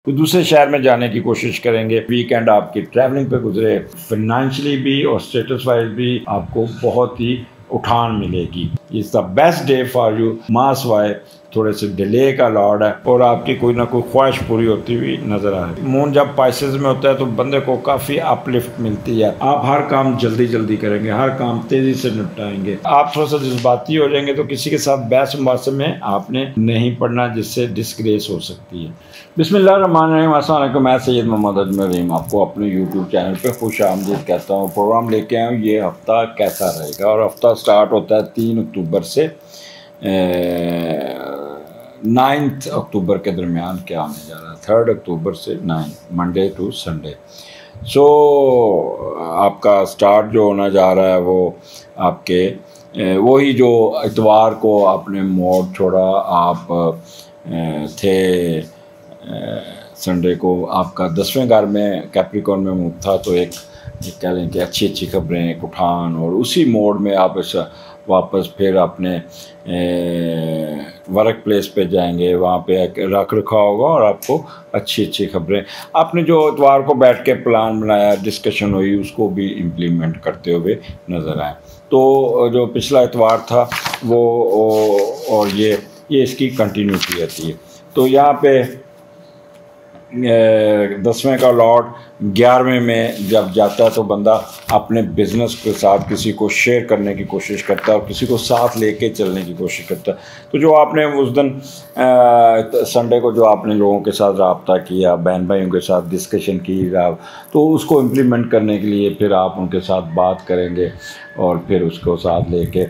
कोई दूसरे शहर में जाने की कोशिश करेंगे, वीकेंड आपकी ट्रैवलिंग पे गुजरे, फाइनेंशियली भी और स्टेटस वाइज भी आपको बहुत ही उठान मिलेगी। Is the best day for you. मास वाई थोड़े से डिले का लॉर्ड है और आपकी कोई ना कोई ख्वाहिश पूरी होती हुई नजर आए। मून जब पाइसेस में होता है तो बंदे को काफ़ी अपलिफ्ट मिलती है। आप हर काम जल्दी जल्दी करेंगे, हर काम तेज़ी से निपटाएंगे। आप थोड़ा सा जज्बाती हो जाएंगे तो किसी के साथ बहस मुबासे में आपने नहीं पढ़ना, जिससे डिस्ग्रेस हो सकती है। बिस्मिल्लाहिर्रहमानिर्रहीम। अस्सलाम वालेकुम। मैं सैयद मोहम्मद अजमल रहीम आपको अपने यूट्यूब चैनल पे खुश आमदीद कहता हूँ। प्रोग्राम लेके आया हूँ ये हफ़्ता कैसा रहेगा, और हफ़्ता स्टार्ट होता है 3 अक्टूबर से 9 अक्टूबर के दरमियान क्या आने जा रहा है। 3 अक्टूबर से 9, मंडे टू संडे। सो आपका स्टार्ट जो होना जा रहा है वो आपके वही जो इतवार को आपने मोड छोड़ा, आप थे संडे को आपका 10वें घर में कैप्रिकॉर्न में मूव था, तो एक कह लें कि अच्छी अच्छी खबरें, एक उठान, और उसी मोड में आप इस वापस फिर अपने वर्क प्लेस पे जाएंगे। वहाँ पे एक रख रखा होगा और आपको अच्छी अच्छी खबरें, आपने जो इतवार को बैठ के प्लान बनाया, डिस्कशन हुई, उसको भी इम्प्लीमेंट करते हुए नज़र आए। तो जो पिछला इतवार था वो और ये इसकी कंटिन्यूटी रहती है। तो यहाँ पे 10वें का लॉर्ड 11वें में जब जाता है तो बंदा अपने बिज़नेस के साथ किसी को शेयर करने की कोशिश करता है और किसी को साथ लेके चलने की कोशिश करता है। तो जो आपने उस दिन संडे को जो आपने लोगों के साथ रब्ता किया, बहन भाइयों के साथ डिस्कशन की, तो उसको इम्प्लीमेंट करने के लिए फिर आप उनके साथ बात करेंगे और फिर उसको साथ लेके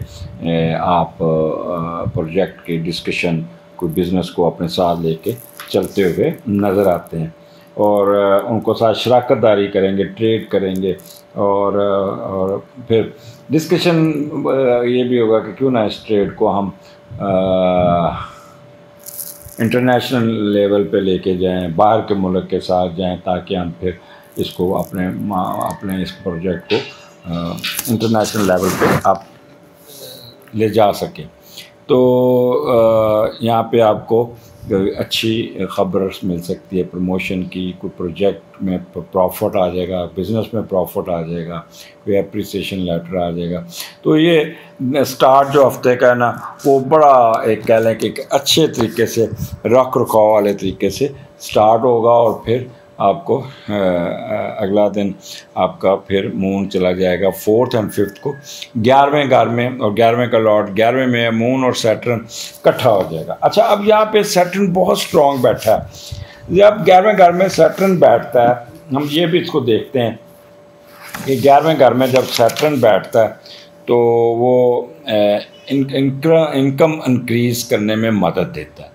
आप प्रोजेक्ट की डिस्कशन, कोई बिज़नेस को अपने साथ लेके चलते हुए नज़र आते हैं। और उनको साथ शराकतदारी करेंगे, ट्रेड करेंगे, और फिर डिस्कशन ये भी होगा कि क्यों ना इस ट्रेड को हम इंटरनेशनल लेवल पे लेके जाएं, बाहर के मुल्क के साथ जाएं, ताकि हम फिर इसको अपने इस प्रोजेक्ट को इंटरनेशनल लेवल पे आप ले जा सकें। तो यहाँ पे आपको अच्छी खबर मिल सकती है प्रमोशन की, कोई प्रोजेक्ट में प्रॉफिट आ जाएगा, बिज़नेस में प्रॉफिट आ जाएगा, कोई अप्रिसिएशन लेटर आ जाएगा। तो ये स्टार्ट जो हफ्ते का है ना, वो बड़ा एक कह लें कि अच्छे तरीके से रख रखाव वाले तरीके से स्टार्ट होगा, और फिर आपको अगला दिन आपका फिर मून चला जाएगा 4th और 5th को 11वें घर में, और 11वें का लॉर्ड 11वें में, मून और सैटर्न इकट्ठा हो जाएगा। अच्छा, अब यहाँ पे सैटर्न बहुत स्ट्रॉन्ग बैठा है। जब 11वें घर में सैटर्न बैठता है, हम ये भी इसको देखते हैं कि 11वें घर में जब सैटर्न बैठता है तो वो इनकम इंक्रीज़ करने में मदद देता है,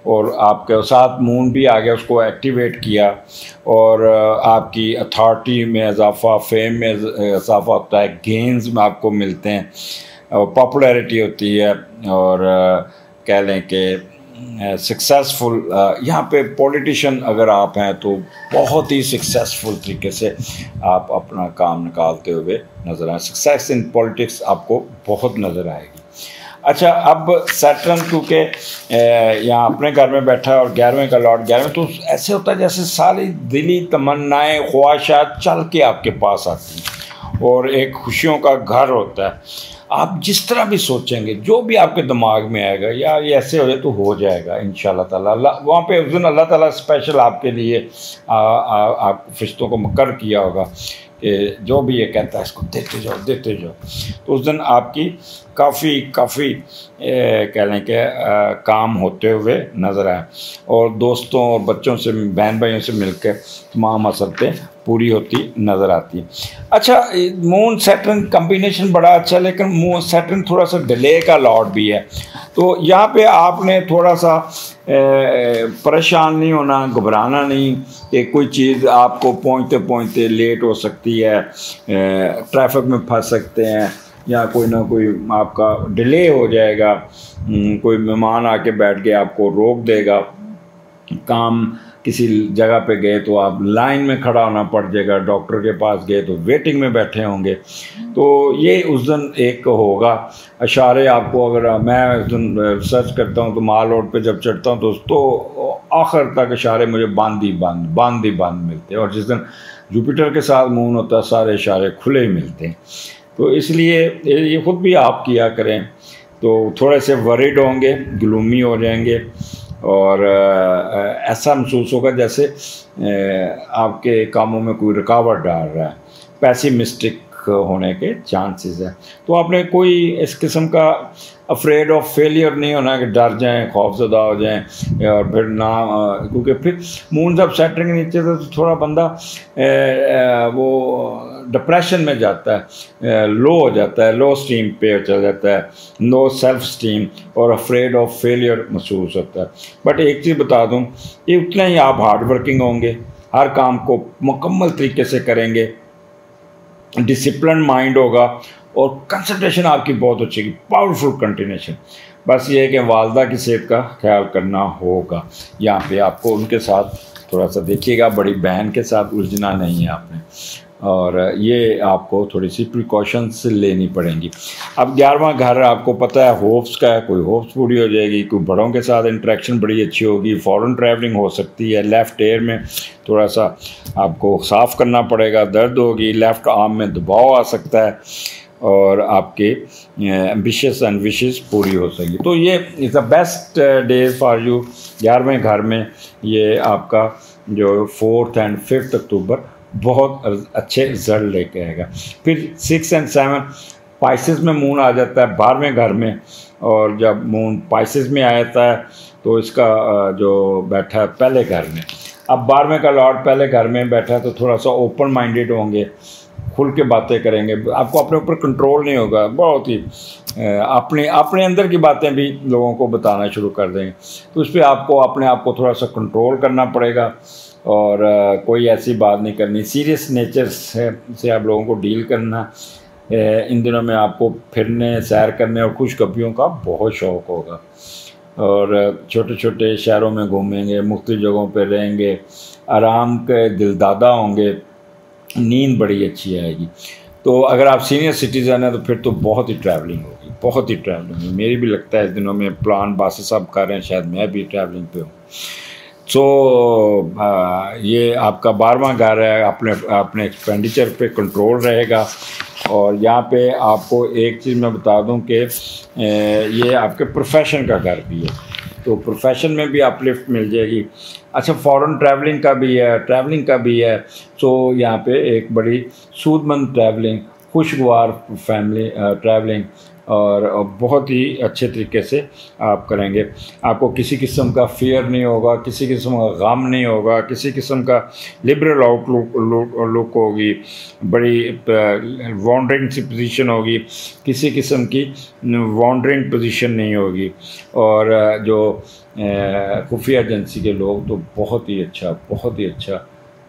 और आपके साथ मून भी आ गया, उसको एक्टिवेट किया, और आपकी अथॉरिटी में इजाफा, फेम में इजाफा होता है, गेंस में आपको मिलते हैं, और पॉपुलैरिटी होती है, और कह लें कि सक्सेसफुल यहाँ पे पॉलिटिशियन अगर आप हैं तो बहुत ही सक्सेसफुल तरीके से आप अपना काम निकालते हुए नज़र आए। सक्सेस इन पॉलिटिक्स आपको बहुत नज़र आएगी। अच्छा, अब सैटर्न क्योंकि यहाँ अपने घर में बैठा है और 11वें का लॉर्ड 11वें, तो ऐसे होता है जैसे सारी दिली तमन्नाएं, ख्वाहिशात चल के आपके पास आती हैं, और एक खुशियों का घर होता है। आप जिस तरह भी सोचेंगे, जो भी आपके दिमाग में आएगा, यार ये ऐसे हो जाए तो हो जाएगा इंशाल्लाह ताला। वहाँ पे उस दिन अल्लाह ताला स्पेशल आपके लिए आप फरिश्तों को मुकर्रर किया होगा कि जो भी ये कहता है इसको देते जाओ देते जाओ। तो उस दिन आपकी काफ़ी कह लें कि काम होते हुए नज़र आए, और दोस्तों और बच्चों से, बहन भाइयों से मिलकर तमाम असरतें पूरी होती नज़र आती हैं। अच्छा, मून सैटर्न कम्बिनेशन बड़ा अच्छा है, लेकिन मून सैटर्न थोड़ा सा डिले का लॉर्ड भी है। तो यहाँ पे आपने थोड़ा सा परेशान नहीं होना, घबराना नहीं कि कोई चीज़ आपको पहुँचते पहुँचते लेट हो सकती है, ट्रैफिक में फंस सकते हैं, या कोई ना कोई आपका डिले हो जाएगा, कोई मेहमान आके बैठ के आपको रोक देगा, काम किसी जगह पे गए तो आप लाइन में खड़ा होना पड़ जाएगा, डॉक्टर के पास गए तो वेटिंग में बैठे होंगे। तो ये उस दिन एक होगा अशारे आपको। अगर मैं उस दिन सर्च करता हूँ तो माल रोड पे जब चढ़ता हूँ तो आखिर तक इशारे मुझे बांध ही बांध मिलते हैं। और जिस दिन जुपिटर के साथ मून होता है सारे इशारे खुले ही मिलते हैं। तो इसलिए ये खुद भी आप किया करें तो थोड़े से वरीड होंगे, ग्लूमी हो जाएंगे और ऐसा महसूस होगा जैसे आपके कामों में कोई रुकावट डाल रहा है, पैसिमिस्टिक होने के चांसेस है। तो आपने कोई इस किस्म का अफ्रेड ऑफ फेलियर नहीं होना कि डर जाएं, खौफजदा हो जाएं और फिर ना, क्योंकि फिर मून जब सेटरिंग नीचे तो थोड़ा बंदा वो डिप्रेशन में जाता है, लो हो जाता है, लो स्टीम पे चल जाता है, नो सेल्फ स्टीम और अफ्रेड ऑफ फेलियर महसूस होता है। बट एक चीज़ बता दूं, ये उतना ही आप हार्ड वर्किंग होंगे, हर काम को मुकम्मल तरीके से करेंगे, डिसिप्लिन माइंड होगा और कंसंट्रेशन आपकी बहुत अच्छी, पावरफुल कंटिन्यूशन। बस ये है कि वालदा की सेहत का ख्याल करना होगा। यहाँ पे आपको उनके साथ थोड़ा सा देखिएगा, बड़ी बहन के साथ उलझना नहीं है आपने, और ये आपको थोड़ी सी प्रिकॉशंस लेनी पड़ेंगी। अब 11वां घर आपको पता है होप्स का है, कोई होप्स पूरी हो जाएगी, कोई बड़ों के साथ इंटरेक्शन बड़ी अच्छी होगी, फॉरेन ट्रैवलिंग हो सकती है, लेफ़्ट एयर में थोड़ा सा आपको साफ़ करना पड़ेगा, दर्द होगी, लेफ़्ट आर्म में दबाव आ सकता है और आपके एम्बिशियस एंड विशेस पूरी हो सकेगी। तो ये is the best day for you. 11वें घर में ये आपका जो 4 और 5 अक्टूबर बहुत अच्छे रिजल्ट लेके आएगा। फिर 6 और 7 पाइसेस में मून आ जाता है 12वें घर में, और जब मून पाइसेस में आ जाता है तो इसका जो बैठा है पहले घर में। अब 12वें का लॉर्ड पहले घर में बैठा है तो थोड़ा सा ओपन माइंडेड होंगे, खुल के बातें करेंगे, आपको अपने ऊपर कंट्रोल नहीं होगा, बहुत ही अपने अंदर की बातें भी लोगों को बताना शुरू कर देंगे। तो उस पर आपको अपने आप को थोड़ा सा कंट्रोल करना पड़ेगा और कोई ऐसी बात नहीं करनी, सीरियस नेचर से आप लोगों को डील करना। इन दिनों में आपको फिरने, सैर करने और खुशखबरियों का बहुत शौक़ होगा और छोटे छोटे शहरों में घूमेंगे, मुख्तलिफ जगहों पर रहेंगे, आराम के दिलदादा होंगे, नींद बड़ी अच्छी आएगी। तो अगर आप सीनियर सिटीज़न हैं तो फिर तो बहुत ही ट्रैवलिंग होगी, बहुत ही ट्रैवलिंग होगी। मेरी भी लगता है इस दिनों में प्लान बासे सब कर रहे हैं, शायद मैं भी ट्रैवलिंग पे हूँ। सो ये आपका 12वां घर है, अपने एक्सपेंडिचर पे कंट्रोल रहेगा। और यहाँ पे आपको एक चीज़ मैं बता दूँ कि ये आपके प्रोफेशन का घर भी है, तो प्रोफेशन में भी अपलिफ्ट मिल जाएगी। अच्छा, फॉरेन ट्रैवलिंग का भी है। सो यहाँ पे एक बड़ी सूदमंद ट्रैवलिंग, खुशगवार फैमिली ट्रैवलिंग और बहुत ही अच्छे तरीके से आप करेंगे। आपको किसी किस्म का फियर नहीं होगा, किसी किस्म का गम नहीं होगा, किसी किस्म का लिबरल आउटलुक होगी, बड़ी वॉन्डरिंग सी पोजीशन होगी, किसी किस्म की वॉन्डरिंग पोजीशन नहीं होगी। और जो खुफिया एजेंसी के लोग तो बहुत ही अच्छा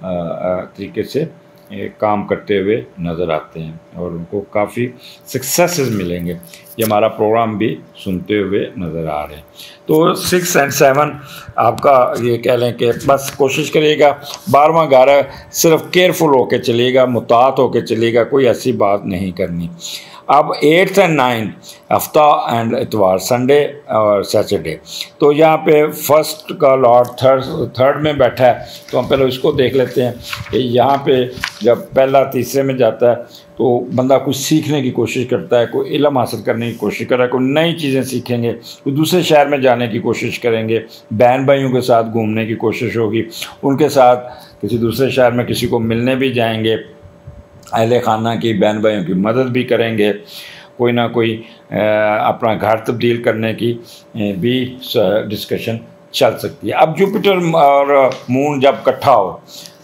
तरीके से काम करते हुए नज़र आते हैं और उनको काफ़ी सक्सेसेस मिलेंगे। ये हमारा प्रोग्राम भी सुनते हुए नज़र आ रहे हैं। तो 6 और 7 आपका ये कह लें कि बस कोशिश करिएगा, 12वां घर है, सिर्फ केयरफुल होकर चलिएगा, मुतात होकर चलिएगा, कोई ऐसी बात नहीं करनी। अब 8 और 9 हफ्ता एंड इतवार, संडे और सैटरडे। तो यहाँ पे फर्स्ट का लॉर्ड थर्ड में बैठा है, तो हम पहले उसको देख लेते हैं कि यहाँ पे जब पहला तीसरे में जाता है तो बंदा कुछ सीखने की कोशिश करता है, कोई इल्म हासिल करने की कोशिश कर रहा है, कोई नई चीज़ें सीखेंगे, कोई दूसरे शहर में जाने की कोशिश करेंगे, बहन भाइयों के साथ घूमने की कोशिश होगी, उनके साथ किसी दूसरे शहर में किसी को मिलने भी जाएंगे, अहले खाना की बहन भाइयों की मदद भी करेंगे, कोई ना कोई अपना घर तब्दील करने की भी डिस्कशन चल सकती है। अब जुपिटर और मून जब इकट्ठा हो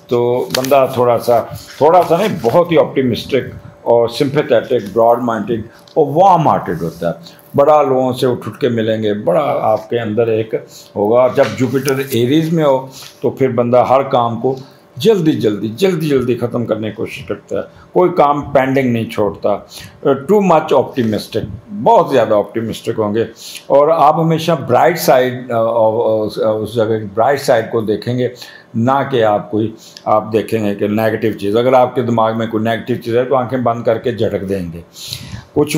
तो बंदा थोड़ा सा नहीं, बहुत ही ऑप्टिमिस्टिक और सिंपैथेटिक, ब्रॉड माइंडेड और वार्म हार्टेड होता है। बड़ा लोगों से उठ के मिलेंगे, बड़ा आपके अंदर एक होगा। जब जुपिटर एरीज में हो तो फिर बंदा हर काम को जल्दी ख़त्म करने की कोशिश करता है, कोई काम पेंडिंग नहीं छोड़ता। टू मच ऑप्टिमिस्टिक, बहुत ज़्यादा ऑप्टिमिस्टिक होंगे और आप हमेशा ब्राइट साइड, उस जगह की ब्राइट साइड को देखेंगे, ना कि आप देखेंगे कि नेगेटिव चीज़। अगर आपके दिमाग में कोई नेगेटिव चीज़ है तो आंखें बंद करके झटक देंगे। कुछ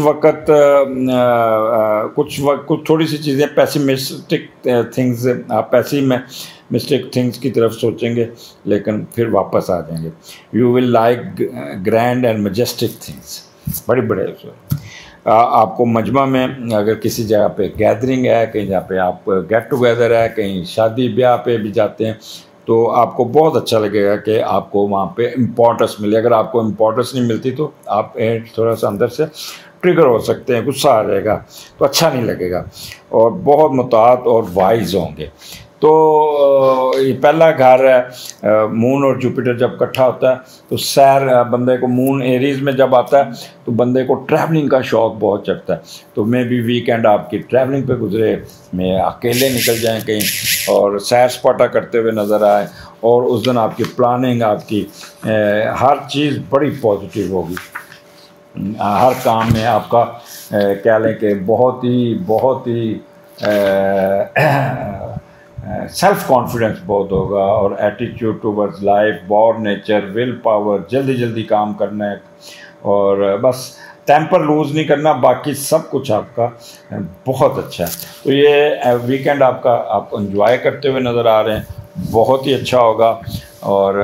थोड़ी सी चीज़ें पैसिमिस्टिक थिंग्स, आप पैसिमिस्टिक थिंग्स की तरफ सोचेंगे लेकिन फिर वापस आ जाएंगे। You will like grand and majestic things, बड़े बड़े। आपको मजमा में अगर किसी जगह पे गैदरिंग है, कहीं जहाँ पे आप गेट टुगेदर है, कहीं शादी ब्याह पे भी जाते हैं, तो आपको बहुत अच्छा लगेगा कि आपको वहाँ पे इम्पोर्टेंस मिले। अगर आपको इम्पोर्टेंस नहीं मिलती तो आप थोड़ा सा अंदर से ट्रिगर हो सकते हैं, गुस्सा आ जाएगा, तो अच्छा नहीं लगेगा, और बहुत मुतात और वाइज होंगे। तो ये पहला घर है, मून और जुपिटर जब इकट्ठा होता है तो सैर, बंदे को मून एरीज में जब आता है तो बंदे को ट्रैवलिंग का शौक़ बहुत चढ़ता है। तो मे भी वीकेंड आपकी ट्रैवलिंग पे गुजरे, में अकेले निकल जाएं कहीं और सैर सपाटा करते हुए नज़र आए, और उस दिन आपकी प्लानिंग, आपकी हर चीज़ बड़ी पॉजिटिव होगी। हर काम में आपका कह लें कि बहुत ही सेल्फ कॉन्फिडेंस बहुत होगा, और attitude towards life, bold nature, will power, जल्दी जल्दी काम करना है, और बस टेम्पर लूज़ नहीं करना, बाकी सब कुछ आपका बहुत अच्छा है। तो ये वीकेंड आपका आप एंजॉय करते हुए नज़र आ रहे हैं, बहुत ही अच्छा होगा। और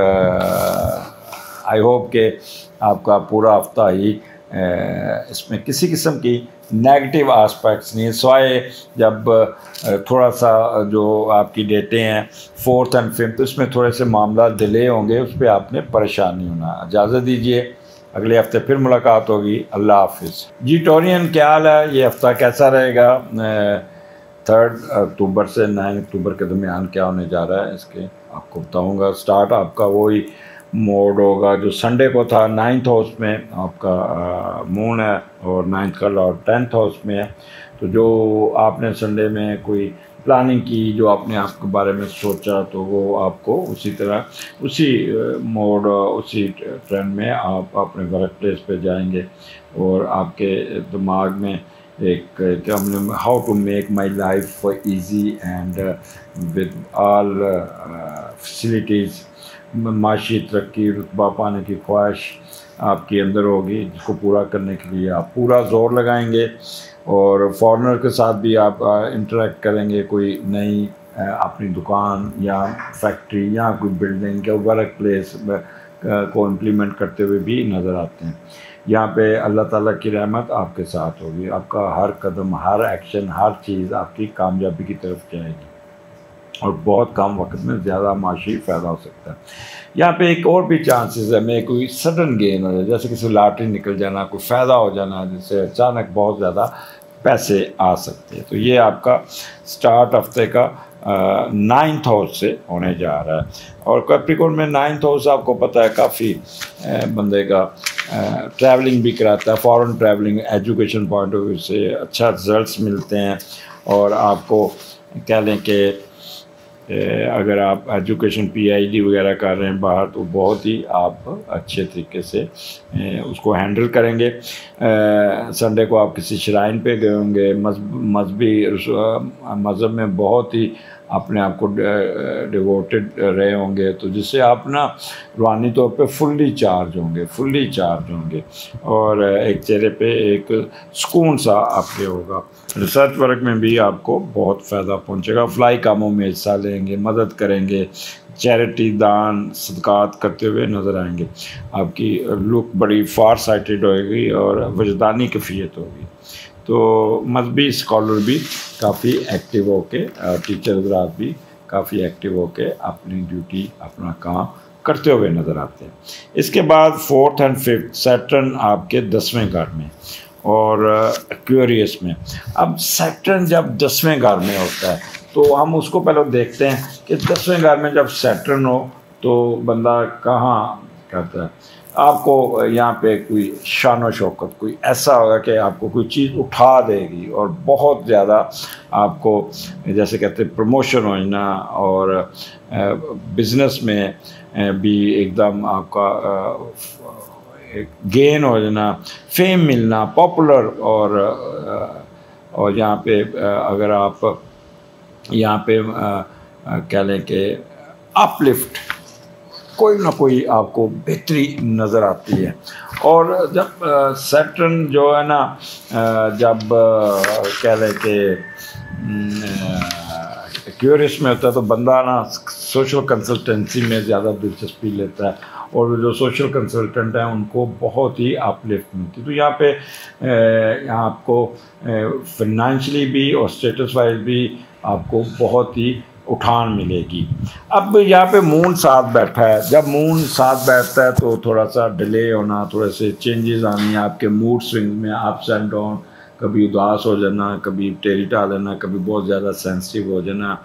आई होप कि आपका पूरा हफ्ता ही इसमें किसी किस्म की नेगेटिव आस्पेक्ट्स नहीं है, सिवाय जब थोड़ा सा जो आपकी डेटें हैं 4th और 5th, तो इसमें थोड़े से मामला डिले होंगे, उस पर आपने परेशान नहीं होना। इजाज़त दीजिए, अगले हफ्ते फिर मुलाकात होगी। अल्लाह हाफिज़ जी। टोरियन क्या हाल है? ये हफ्ता कैसा रहेगा? 3 अक्टूबर से 9 अक्टूबर के दरमियान क्या होने जा रहा है, इसके आपको बताऊँगा। स्टार्ट आपका वही मोड होगा जो संडे को था, 9th हाउस में आपका मून है, और 9th का लॉर्ड 10th हाउस में है। तो जो आपने संडे में कोई प्लानिंग की, जो आपने आपके बारे में सोचा, तो वो आपको उसी तरह, उसी मोड, उसी ट्रेंड में आप अपने वर्क प्लेस पे जाएंगे, और आपके दिमाग में एक हमने how to make my life easy and with all facilities, माशी तरक्की, रुतबा पाने की ख्वाहिश आपके अंदर होगी, जिसको पूरा करने के लिए आप पूरा ज़ोर लगाएंगे। और फॉरेनर के साथ भी आप इंटरेक्ट करेंगे, कोई नई अपनी दुकान या फैक्ट्री या कोई बिल्डिंग या वर्क प्लेस को इम्प्लीमेंट करते हुए भी नज़र आते हैं। यहाँ पे अल्लाह ताला की रहमत आपके साथ होगी, आपका हर कदम, हर एक्शन, हर चीज़ आपकी कामयाबी की तरफ जाएगी, और बहुत कम वक्त में ज़्यादा माशी फ़ायदा हो सकता है। यहाँ पे एक और भी चांसेस है में कोई सडन गेन हो जाए, जैसे किसी लॉटरी निकल जाना, कोई फ़ायदा हो जाना, जिससे अचानक बहुत ज़्यादा पैसे आ सकते हैं। तो ये आपका स्टार्ट हफ्ते का 9th हाउस से होने जा रहा है। और कैप्रिकॉर्न में 9th हाउस आपको पता है काफ़ी बंदे का ट्रैवलिंग भी कराता है, foreign travelling, education point of view से अच्छा रिजल्ट्स मिलते हैं। और आपको कह लें कि अगर आप एजुकेशन PhD वगैरह कर रहे हैं बाहर, तो बहुत ही आप अच्छे तरीके से उसको हैंडल करेंगे। संडे को आप किसी श्राइन पे गए होंगे, मज़हब में बहुत ही अपने आप को डिवोटेड रहे होंगे, तो जिससे आप ना रूहानी तौर पे फुल्ली चार्ज होंगे, और एक चेहरे पे एक सुकून सा आपके होगा। रिसर्च वर्क में भी आपको बहुत फ़ायदा पहुंचेगा, फ्लाई कामों में हिस्सा लेंगे, मदद करेंगे, चैरिटी, दान, सदकात करते हुए नज़र आएंगे। आपकी लुक बड़ी फार साइटेड होगी और वजदानी कैफियत होगी। तो मजहबी स्कॉलर भी काफ़ी एक्टिव होके, टीचर हज़रात भी काफ़ी एक्टिव होके अपनी ड्यूटी, अपना काम करते हुए नज़र आते हैं। इसके बाद 4th और 5th सैटर्न आपके 10वें घर में और एक्वेरियस में। अब सैटर्न जब 10वें घर में होता है तो हम उसको पहले देखते हैं कि 10वें घर में जब सैटर्न हो तो बंदा कहाँ करता है। आपको यहाँ पे कोई शान व शौकत, कोई ऐसा होगा कि आपको कोई चीज़ उठा देगी और बहुत ज़्यादा आपको, जैसे कहते हैं, प्रमोशन हो जाना, और बिज़नेस में भी एकदम आपका गेन हो जाना, फेम मिलना, पॉपुलर, और यहाँ पे अगर आप यहाँ पे कह लें कि अपलिफ्ट, कोई ना कोई आपको बेहतरी नज़र आती है। और जब सैटर्न जो है ना, जब कह लें कि क्यूरियस में होता है तो बंदा ना सोशल कंसल्टेंसी में ज़्यादा दिलचस्पी लेता है, और जो सोशल कंसल्टेंट हैं उनको बहुत ही अपलिफ्ट मिलती है। तो यहाँ पे यहाँ आपको फाइनेंशियली भी और स्टेटस वाइज भी आपको बहुत ही उठान मिलेगी। अब यहाँ पे मून साथ बैठा है, जब मून साथ बैठता है तो थोड़ा सा डिले होना, थोड़े से चेंजेस आनी, आपके मूड स्विंग में अप्स एंड डाउन, कभी उदास हो जाना, कभी टेढ़ी टा लेना, कभी बहुत ज़्यादा सेंसिटिव हो जाना,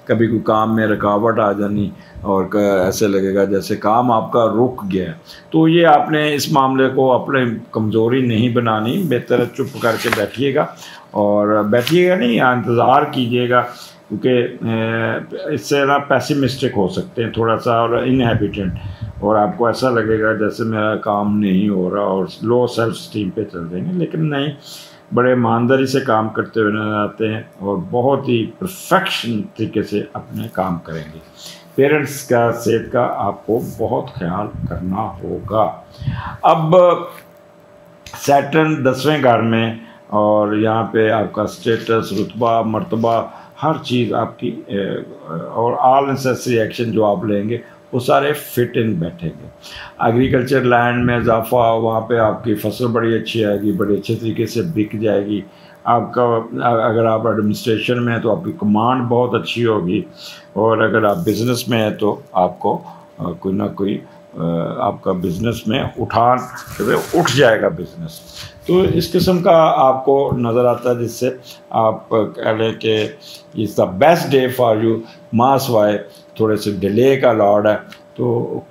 कभी कोई काम में रुकावट आ जानी और ऐसे लगेगा जैसे काम आपका रुक गया है। तो ये आपने इस मामले को अपने कमज़ोरी नहीं बनानी, बेहतर चुप करके बैठिएगा, और बैठिएगा नहीं, इंतज़ार कीजिएगा, क्योंकि इससे ना पैसिमिस्टिक हो सकते हैं थोड़ा सा और इनहेबिटेंट, और आपको ऐसा लगेगा जैसे मेरा काम नहीं हो रहा और लो सेल्फ स्टीम पे चल देंगे। लेकिन नहीं, बड़े ईमानदारी से काम करते हुए नजर आते हैं और बहुत ही परफेक्शन तरीके से अपने काम करेंगे। पेरेंट्स का सेहत का आपको बहुत ख्याल करना होगा। अब सैटर्न 10वें घर में, और यहाँ पे आपका स्टेटस, रुतबा, मर्तबा, हर चीज़ आपकी और ऑल नेसेसरी एक्शन जो आप लेंगे वो सारे फिट इन बैठेंगे। एग्रीकल्चर लैंड में इजाफा, वहाँ पे आपकी फसल बड़ी अच्छी आएगी, बड़े अच्छे तरीके से बिक जाएगी। आपका अगर आप एडमिनिस्ट्रेशन में हैं तो आपकी कमांड बहुत अच्छी होगी, और अगर आप बिज़नेस में हैं तो आपको कोई ना कोई आपका बिज़नेस में उठान उठ जाएगा बिज़नेस। तो इस किस्म का आपको नज़र आता है, जिससे आप कह लें कि is the best day for you. मास वाई थोड़े से डिले का लॉर्ड है, तो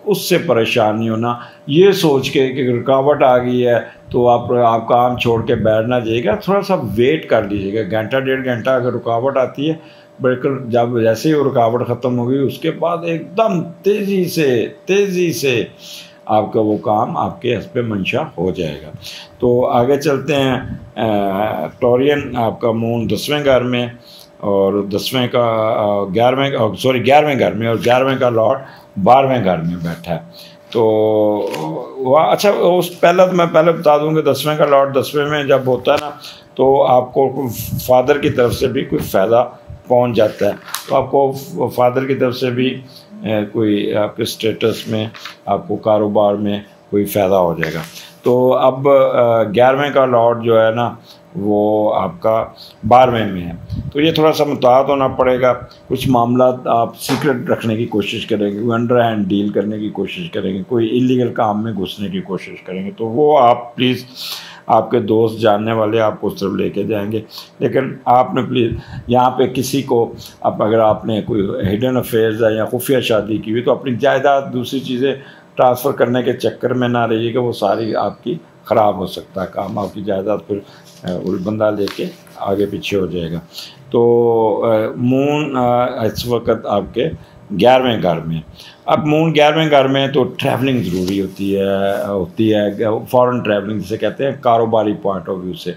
उससे परेशान नहीं होना, ये सोच के कि रुकावट आ गई है तो आप काम छोड़ के बैठना जाइएगा, थोड़ा सा वेट कर लीजिएगा, घंटा 1.5 घंटा अगर रुकावट आती है, बिल्कुल जब जैसे ही वो रुकावट ख़त्म होगी उसके बाद एकदम तेज़ी से आपका वो काम आपके हस्बे मंशा हो जाएगा। तो आगे चलते हैं। टोरियन आपका मून 10वें घर में, और 10वें का 11वें घर में, और 11वें का लॉर्ड 12वें घर में बैठा है। तो वह अच्छा, उस तो मैं पहले बता दूँ कि 10वें का लॉर्ड 10वें में जब होता है ना, तो आपको फादर की तरफ से भी कोई फ़ायदा पहुंच जाता है, तो आपको फादर की तरफ से भी कोई आपके स्टेटस में, आपको कारोबार में कोई फ़ायदा हो जाएगा। तो अब 11वें का लॉर्ड जो है ना वो आपका 12वें में है, तो ये थोड़ा सा मुताहत होना पड़ेगा। कुछ मामला आप सीक्रेट रखने की कोशिश करेंगे, कोई अंडर हैंड डील करने की कोशिश करेंगे, कोई इलीगल काम में घुसने की कोशिश करेंगे, तो वो आप प्लीज़, आपके दोस्त जानने वाले आपको उस तरफ लेके जाएंगे। लेकिन आपने प्लीज़ यहाँ पे किसी को, अब अगर आपने कोई हिडन अफेयर्स है या खुफिया शादी की हुई, तो अपनी जायदाद दूसरी चीज़ें ट्रांसफ़र करने के चक्कर में ना रहिएगा, वो सारी आपकी ख़राब हो सकता है काम, आपकी जायदाद फिर बंदा लेके आगे पीछे हो जाएगा। तो मून इस वक्त आपके 11वें घर में। अब मून 11वें घर में तो ट्रैवलिंग ज़रूरी होती है फॉरेन ट्रैवलिंग जिसे कहते हैं, कारोबारी पॉइंट ऑफ व्यू से।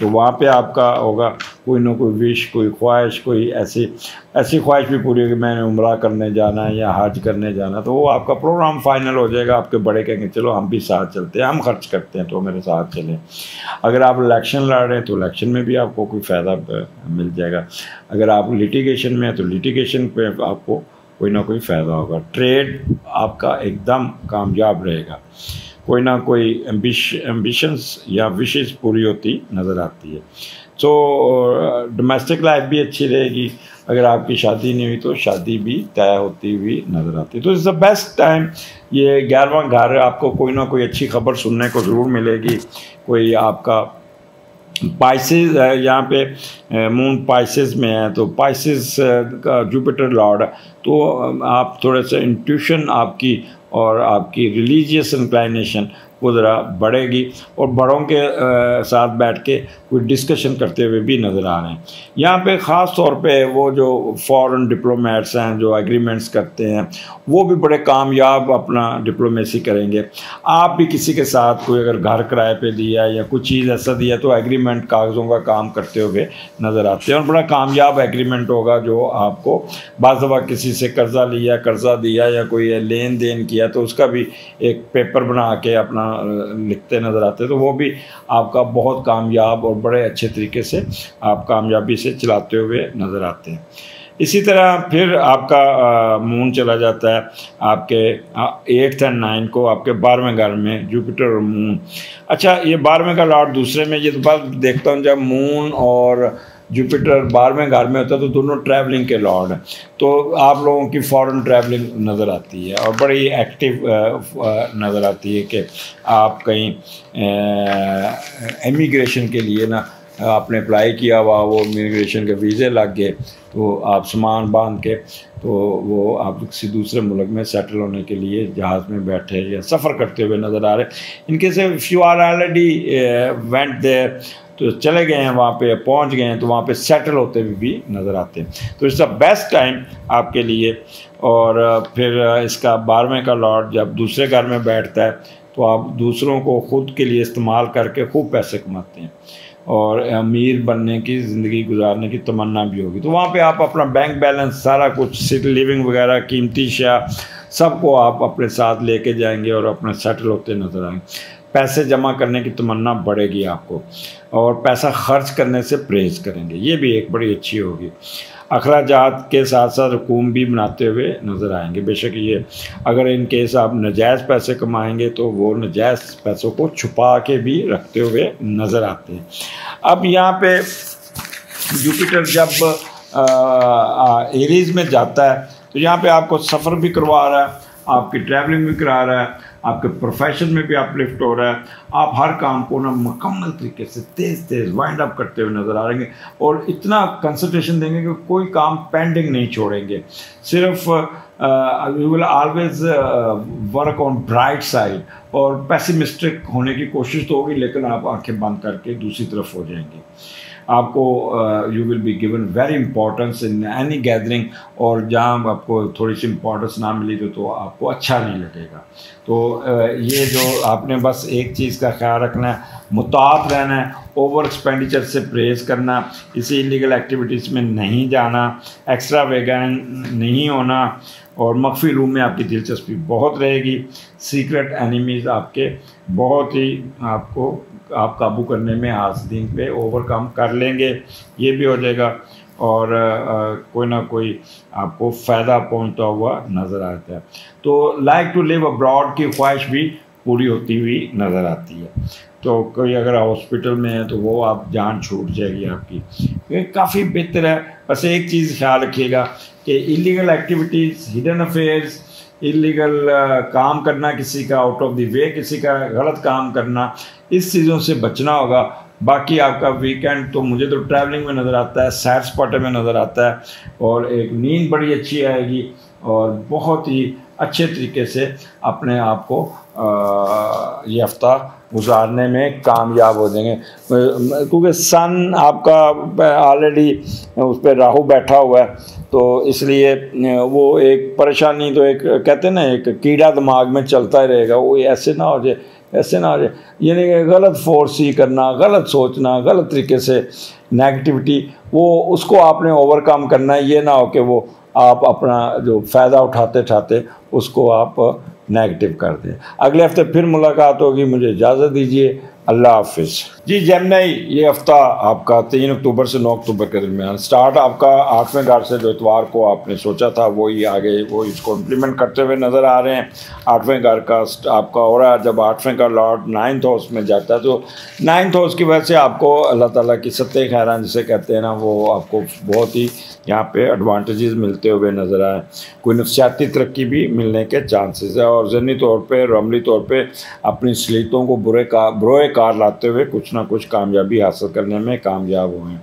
तो वहाँ पे आपका होगा कोई ना कोई विश, कोई ख्वाहिश, कोई ऐसी ख्वाहिश भी पूरी होगी, मैंने उम्रा करने जाना है या हज करने जाना, तो वो आपका प्रोग्राम फाइनल हो जाएगा। आपके बड़े कहेंगे चलो हम भी साथ चलते हैं, हम खर्च करते हैं तो मेरे साथ चलें। अगर आप इलेक्शन लड़ रहे हैं तो इलेक्शन में भी आपको कोई फ़ायदा मिल जाएगा। अगर आप लिटिगेशन में हैं तो लिटिगेशन पे आपको कोई ना कोई फ़ायदा होगा। ट्रेड आपका एकदम कामयाब रहेगा, कोई ना कोई एम्बिशंस या विशेज़ पूरी होती नज़र आती है। तो डोमेस्टिक लाइफ भी अच्छी रहेगी। अगर आपकी शादी नहीं हुई तो शादी भी तय होती हुई नज़र आती है। तो इज़ द बेस्ट टाइम। ये 11वां घर, आपको कोई ना कोई अच्छी खबर सुनने को ज़रूर मिलेगी। कोई आपका पाइसेस, यहाँ पे मून पाइसेस में है, तो पाइसेस का जुपिटर लॉर्ड है, तो आप थोड़े से इंट्यूशन आपकी और आपकी रिलीजियस इंक्लाइनेशन वो ज़रा बढ़ेगी और बड़ों के साथ बैठ के कोई डिस्कशन करते हुए भी नज़र आ रहे हैं। यहाँ पे ख़ास तौर पे वो जो फॉरेन डिप्लोमेट्स हैं जो एग्रीमेंट्स करते हैं वो भी बड़े कामयाब अपना डिप्लोमेसी करेंगे। आप भी किसी के साथ कोई अगर घर किराए पे दिया या कुछ चीज़ ऐसा दिया तो एग्रीमेंट कागज़ों का काम करते हुए नज़र आते हैं और बड़ा कामयाब एग्रीमेंट होगा जो आपको बाज़ दफ़ा किसी से कर्ज़ा दिया या कोई लेन देन किया तो उसका भी एक पेपर बना के अपना लिखते नज़र आते हैं, तो वो भी आपका बहुत कामयाब और बड़े अच्छे तरीके से आप कामयाबी से चलाते हुए नज़र आते हैं। इसी तरह फिर आपका मून चला जाता है आपके 8th और 9 को आपके 12वें घर में जुपिटर और मून। अच्छा, ये 12वें का लॉर्ड दूसरे में, ये तो बात देखता हूँ जब मून और जुपिटर 12वें घर में होता है तो दोनों ट्रैवलिंग के लॉर्ड हैं, तो आप लोगों की फॉरेन ट्रैवलिंग नज़र आती है और बड़ी एक्टिव नज़र आती है कि आप कहीं इमिग्रेशन के लिए ना आपने अप्लाई किया हुआ, वो इमिग्रेशन के वीज़े लग गए तो आप सामान बांध के तो वो आप किसी दूसरे मुल्क में सेटल होने के लिए जहाज़ में बैठे या सफ़र करते हुए नज़र आ रहे हैं। इनके से if you are already went there तो चले गए हैं वहाँ पे, पहुँच गए हैं तो वहाँ पे सेटल होते हुए भी नज़र आते हैं, तो इट्स द बेस्ट टाइम आपके लिए। और फिर इसका 12वें का लॉर्ड जब दूसरे घर में बैठता है तो आप दूसरों को ख़ुद के लिए इस्तेमाल करके खूब पैसे कमाते हैं और अमीर बनने की ज़िंदगी गुजारने की तमन्ना भी होगी, तो वहाँ पे आप अपना बैंक बैलेंस सारा कुछ सिटी लिविंग वगैरह कीमती शया सबको आप अपने साथ लेके जाएंगे और अपने सेटल होते नज़र आएंगे। पैसे जमा करने की तमन्ना बढ़ेगी आपको और पैसा खर्च करने से परहेज़ करेंगे, ये भी एक बड़ी अच्छी होगी। अखराजात के साथ साथ रकूम भी बनाते हुए नज़र आएंगे। बेशक ये अगर इन केस आप नाजायज़ पैसे कमाएंगे तो वो नाजायज़ पैसों को छुपा के भी रखते हुए नज़र आते हैं। अब यहाँ पे जुपिटर जब एरीज़ में जाता है तो यहाँ पे आपको सफ़र भी करवा रहा है, आपकी ट्रैवलिंग भी करा रहा है, आपके प्रोफेशन में भी अपलिफ्ट हो रहा है, आप हर काम को ना मुकम्मल तरीके से तेज़ वाइंड अप करते हुए नज़र आ रहेंगे और इतना कंसंट्रेशन देंगे कि कोई काम पेंडिंग नहीं छोड़ेंगे। सिर्फ you will always work on bright side और पेसिमिस्टिक होने की कोशिश तो होगी लेकिन आप आंखें बंद करके दूसरी तरफ हो जाएंगे। आपको you will be given very importance in any gathering और जहाँ आपको थोड़ी सी इंपॉर्टेंस ना मिली तो आपको अच्छा नहीं लगेगा। तो ये जो आपने बस एक चीज़ का ख्याल रखना है, मुतात रहना है, ओवर एक्सपेंडिचर से परहेज़ करना, इसी इलीगल एक्टिविटीज़ में नहीं जाना, एक्स्ट्रा वेगन नहीं होना और मख्फी रूम में आपकी दिलचस्पी बहुत रहेगी। सीक्रेट एनिमीज़ आपके बहुत ही आपको आप काबू करने में हासिदीन पे ओवरकम कर लेंगे, ये भी हो जाएगा और कोई ना कोई आपको फ़ायदा पहुंचता हुआ नज़र आता है। तो लाइक टू लिव अब्रॉड की ख्वाहिश भी पूरी होती हुई नज़र आती है। तो कोई अगर हॉस्पिटल में है तो वो आप जान छूट जाएगी आपकी, ये काफ़ी बेहतर है। बस एक चीज़ ख्याल रखिएगा कि illegal activities, hidden affairs, illegal काम करना, किसी का आउट ऑफ द वे किसी का गलत काम करना, इस चीज़ों से बचना होगा। बाकी आपका वीकेंड तो मुझे तो ट्रैवलिंग में नज़र आता है, सैर सपाटे में नज़र आता है और एक नींद बड़ी अच्छी आएगी और बहुत ही अच्छे तरीके से अपने आप को ये हफ्ता गुजारने में कामयाब हो जाएंगे, क्योंकि सन आपका ऑलरेडी उस पर राहु बैठा हुआ है तो इसलिए वो एक परेशानी तो एक कहते हैं ना एक कीड़ा दिमाग में चलता ही रहेगा, वो ऐसे ना हो जाए ऐसे ना हो जाए, यानी कि गलत फोर्स ही करना, गलत सोचना, गलत तरीके से नेगेटिविटी, वो उसको आपने ओवरकम करना है। ये ना हो कि वो आप अपना जो फ़ायदा उठाते उसको आप नेगेटिव कर दें। अगले हफ्ते फिर मुलाकात होगी, मुझे इजाज़त दीजिए, अल्लाह हाफिज़। जी जेमिनी, ये हफ़्ता आपका 3 अक्टूबर से 9 अक्टूबर के दरमियान स्टार्ट आपका 8वें घर से जो इतवार को आपने सोचा था वही आगे वो इसको इम्प्लीमेंट करते हुए नज़र आ रहे हैं। 8वें घर का आपका हो रहा है, जब 8वें का लॉर्ड 9th हाउस में जाता है तो 9th हाउस की वजह से आपको अल्लाह ताला की सत्ते खैरान जिसे कहते हैं ना, वो आपको बहुत ही यहाँ पे एडवांटेजेस मिलते हुए नज़र आए। कोई नफ्सियाती तरक्की भी मिलने के चांसेस है और ज़हनी तौर पे, अमली तौर पे अपनी सलीतों को बुरे कार लाते हुए कुछ ना कुछ कामयाबी हासिल करने में कामयाब हुए हैं।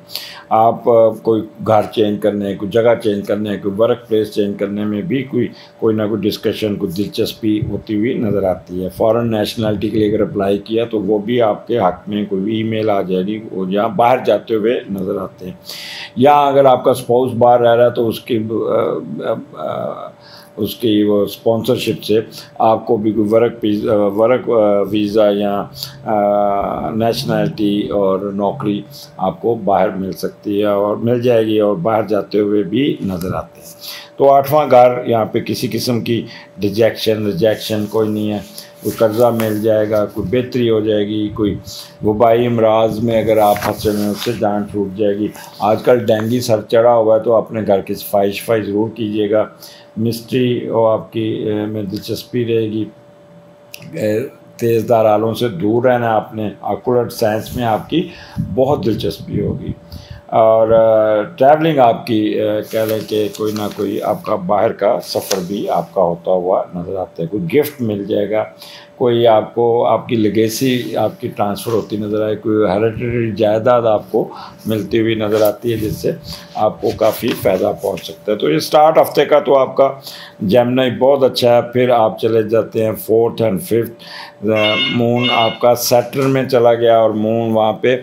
आप कोई घर चेंज करने, कोई जगह चेंज करने, कोई वर्क प्लेस चेंज करने में भी कोई ना कोई डिस्कशन, कोई दिलचस्पी होती हुई नज़र आती है। फॉरेन नेशनलिटी के लिए अगर अप्लाई किया तो वो भी आपके हक़ में कोई ईमेल आ जाएगी, वो या बाहर जाते हुए नज़र आते हैं। या अगर आपका स्पाउस बाहर रह रहा है तो उसकी वो स्पॉन्सरशिप से आपको भी कोई वर्क वीज़ा या नेशनलिटी और नौकरी आपको बाहर मिल सकती है और मिल जाएगी, और बाहर जाते हुए भी नज़र आते हैं। तो 8वां घर, यहाँ पे किसी किस्म की रिजेक्शन कोई नहीं है। कोई कर्ज़ा मिल जाएगा, कोई बेहतरी हो जाएगी, कोई वबाई अमराज में अगर आप फंसे हैं उससे जान छूट जाएगी। आजकल डेंगू सर चढ़ा हुआ है तो अपने घर की सफाई ज़रूर कीजिएगा। मिस्ट्री और आपकी में दिलचस्पी रहेगी। तेज़दार आलों से दूर रहना आपने। एक्यूरेट साइंस में आपकी बहुत दिलचस्पी होगी। और ट्रैवलिंग आपकी कह लें कि कोई ना कोई आपका बाहर का सफ़र भी आपका होता हुआ नज़र आता है। कोई गिफ्ट मिल जाएगा, कोई आपको आपकी लेगेसी आपकी ट्रांसफ़र होती नज़र आए, कोई हेरिडिटरी जायदाद आपको मिलती हुई नज़र आती है जिससे आपको काफ़ी फ़ायदा पहुंच सकता है। तो ये स्टार्ट हफ्ते का तो आपका जेमिनी बहुत अच्छा है। फिर आप चले जाते हैं 4th और 5th। मून आपका सैटर्न में चला गया और मून वहाँ पे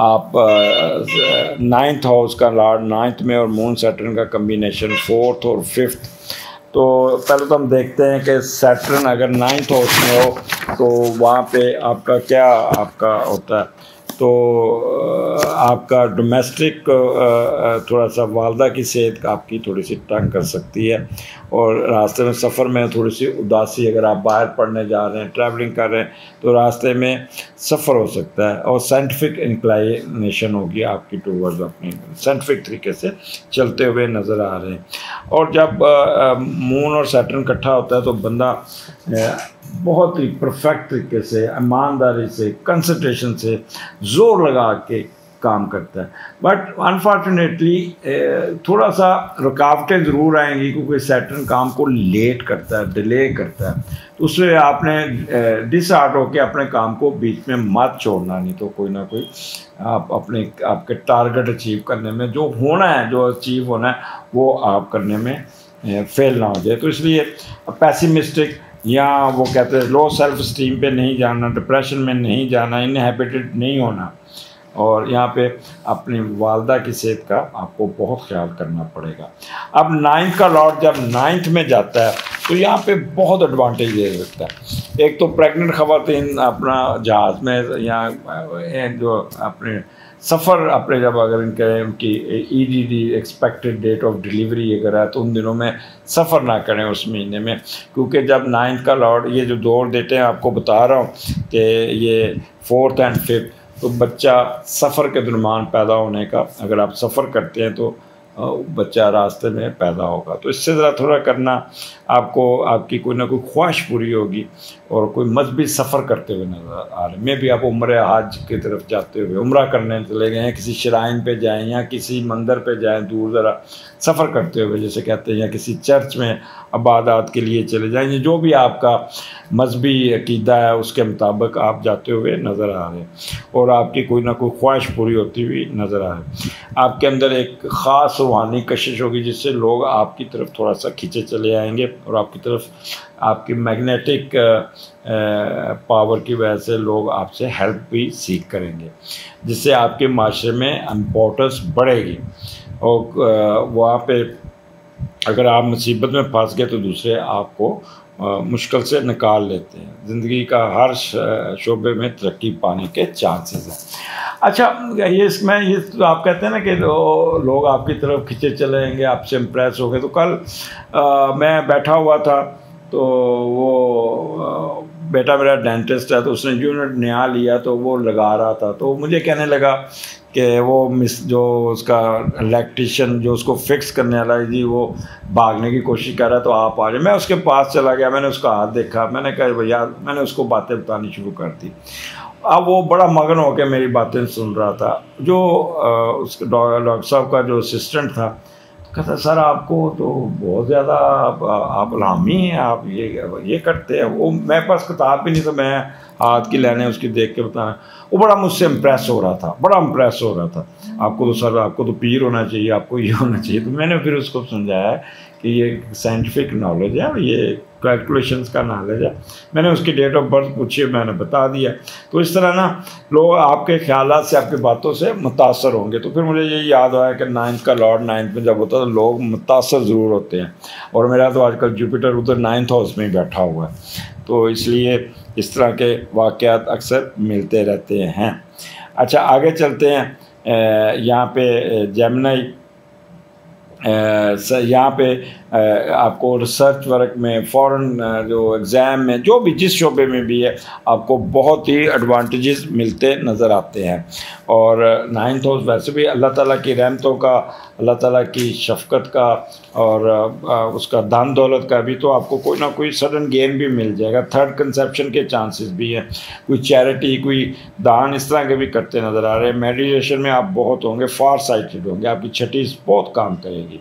आप 9th हाउस का लॉर्ड 9th में, और मून सैटर्न का कम्बिनेशन 4th और 5th। तो पहले तो हम देखते हैं कि सैटर्न अगर 9th हाउस में हो तो वहाँ पे आपका क्या आपका होता है। तो आपका डोमेस्टिक थोड़ा सा वालदा की सेहत आपकी थोड़ी सी तंग कर सकती है, और रास्ते में सफ़र में थोड़ी सी उदासी, अगर आप बाहर पढ़ने जा रहे हैं, ट्रैवलिंग कर रहे हैं तो रास्ते में सफ़र हो सकता है, और साइंटिफिक इंक्लाइनेशन होगी आपकी टूवर्ड्स अपने साइंटिफिक तरीके से चलते हुए नज़र आ रहे हैं। और जब मून और सैटर्न इकट्ठा होता है तो बंदा बहुत ही परफेक्ट तरीके से, ईमानदारी से, कंसंट्रेशन से, ज़ोर लगा के काम करता है। बट अनफॉर्चुनेटली थोड़ा सा रुकावटें ज़रूर आएंगी, क्योंकि सैटर्न काम को लेट करता है, डिले करता है। तो उससे आपने डिसहार्ट होकर अपने काम को बीच में मत छोड़ना, नहीं तो कोई ना कोई आप आपके टारगेट अचीव करने में जो होना है, जो अचीव होना है, वो आप करने में फेल ना हो जाए। तो इसलिए पैसिमिस्टिक या वो कहते हैं लो सेल्फ स्टीम पे नहीं जाना, डिप्रेशन में नहीं जाना, इनहैबिटेड नहीं होना, और यहाँ पे अपनी वालदा की सेहत का आपको बहुत ख्याल करना पड़ेगा। अब 9th का लॉर्ड जब 9th में जाता है तो यहाँ पे बहुत एडवांटेज दे सकता है। एक तो प्रेग्नेंट ख़वातीन अपना जहाज़ में या जो अपने सफ़र अपने जब अगर उनकी EDD expected date of delivery अगर है तो उन दिनों में सफ़र ना करें उस महीने में, क्योंकि जब 9th का लॉर्ड ये जो दौर देते हैं, आपको बता रहा हूँ कि ये 4th और 5th, तो बच्चा सफ़र के दरमियान पैदा होने का, अगर आप सफ़र करते हैं तो बच्चा रास्ते में पैदा होगा। तो इससे ज़रा थोड़ा करना, आपको आपकी कोई ना कोई ख्वाहिश पूरी होगी, और कोई मजहबी सफ़र करते हुए नज़र आ रहे में भी आप उम्र हज की तरफ जाते हुए उम्रा करने चले गए हैं, किसी शराइन पे जाएं या किसी मंदिर पे जाएं, दूर ज़रा सफ़र करते हुए जैसे कहते हैं, या किसी चर्च में इबादत के लिए चले जाएं, जो भी आपका मजहबी अकीदा है उसके मुताबिक आप जाते हुए नज़र आ रहे हैं, और आपकी कोई ना कोई ख्वाहिश पूरी होती हुई नज़र आ रही है। आपके अंदर एक ख़ास रूहानी कशिश होगी जिससे लोग आपकी तरफ थोड़ा सा खींचे चले आएंगे, और आपकी तरफ आपकी मैग्नेटिक पावर की वजह से लोग आपसे हेल्प भी सीख करेंगे, जिससे आपके माशरे में इम्पोर्टेंस बढ़ेगी। और वहाँ पे अगर आप मुसीबत में फंस गए तो दूसरे आपको मुश्किल से निकाल लेते हैं। ज़िंदगी का हर शोबे में तरक्की पाने के चांसेस हैं। अच्छा, ये इसमें ये तो आप कहते हैं ना कि लोग आपकी तरफ खींचे चलेंगे, आपसे इम्प्रेस हो गए। तो कल मैं बैठा हुआ था तो वो बेटा मेरा डेंटिस्ट है, तो उसने यूनिट नया लिया तो वो लगा रहा था, तो मुझे कहने लगा कि वो जो उसका इलेक्ट्रीशियन जो उसको फिक्स करने वाला है जी, वो भागने की कोशिश कर रहा है, तो आप आ जाए। मैं उसके पास चला गया, मैंने उसका हाथ देखा, मैंने कहा भैया, मैंने उसको बातें बतानी शुरू कर दी। अब वो बड़ा मगन होकर मेरी बातें सुन रहा था। जो उसके डॉक्टर साहब का जो असिस्टेंट था, कहता सर आपको तो बहुत ज़्यादा आप इल्हामी हैं, आप ये करते हैं। वो मेरे पास किताब भी नहीं, तो मैं हाथ की लाइनें उसकी देख के बताना, वो बड़ा मुझसे इम्प्रेस हो रहा था, बड़ा इम्प्रेस हो रहा था। आपको तो सर, आपको तो पीर होना चाहिए, आपको ये होना चाहिए। तो मैंने फिर उसको समझाया कि ये साइंटिफिक नॉलेज है, ये कैलकुलेशंस का नॉलेज है। मैंने उसकी डेट ऑफ बर्थ पूछी, मैंने बता दिया। तो इस तरह ना लोग आपके ख्यालात से, आपकी बातों से मुतासर होंगे। तो फिर मुझे ये याद आया कि 9th का लॉर्ड 9th में जब होता है तो लोग मुतासर ज़रूर होते हैं, और मेरा तो आजकल जुपिटर उधर 9th हाउस में ही बैठा हुआ है, तो इसलिए इस तरह के वाक़यात अक्सर मिलते रहते हैं। अच्छा, आगे चलते हैं। यहाँ पे जेमिनी, यहाँ पे आपको रिसर्च वर्क में, फ़ॉरेन जो एग्ज़ाम में, जो भी जिस शोबे में भी है, आपको बहुत ही एडवांटेजेस मिलते नज़र आते हैं। और 9th हाउस वैसे भी अल्लाह ताला की रहमतों का, अल्लाह ताला की शफ़क़त का और उसका दान दौलत का भी, तो आपको कोई ना कोई सडन गेन भी मिल जाएगा। थर्ड कंसेप्शन के चांसेस भी हैं, कोई चैरिटी, कोई दान इस तरह के भी करते नज़र आ रहे हैं। मेडिटेशन में आप बहुत होंगे, फार साइटेड होंगे, आपकी छठी बहुत काम करेगी।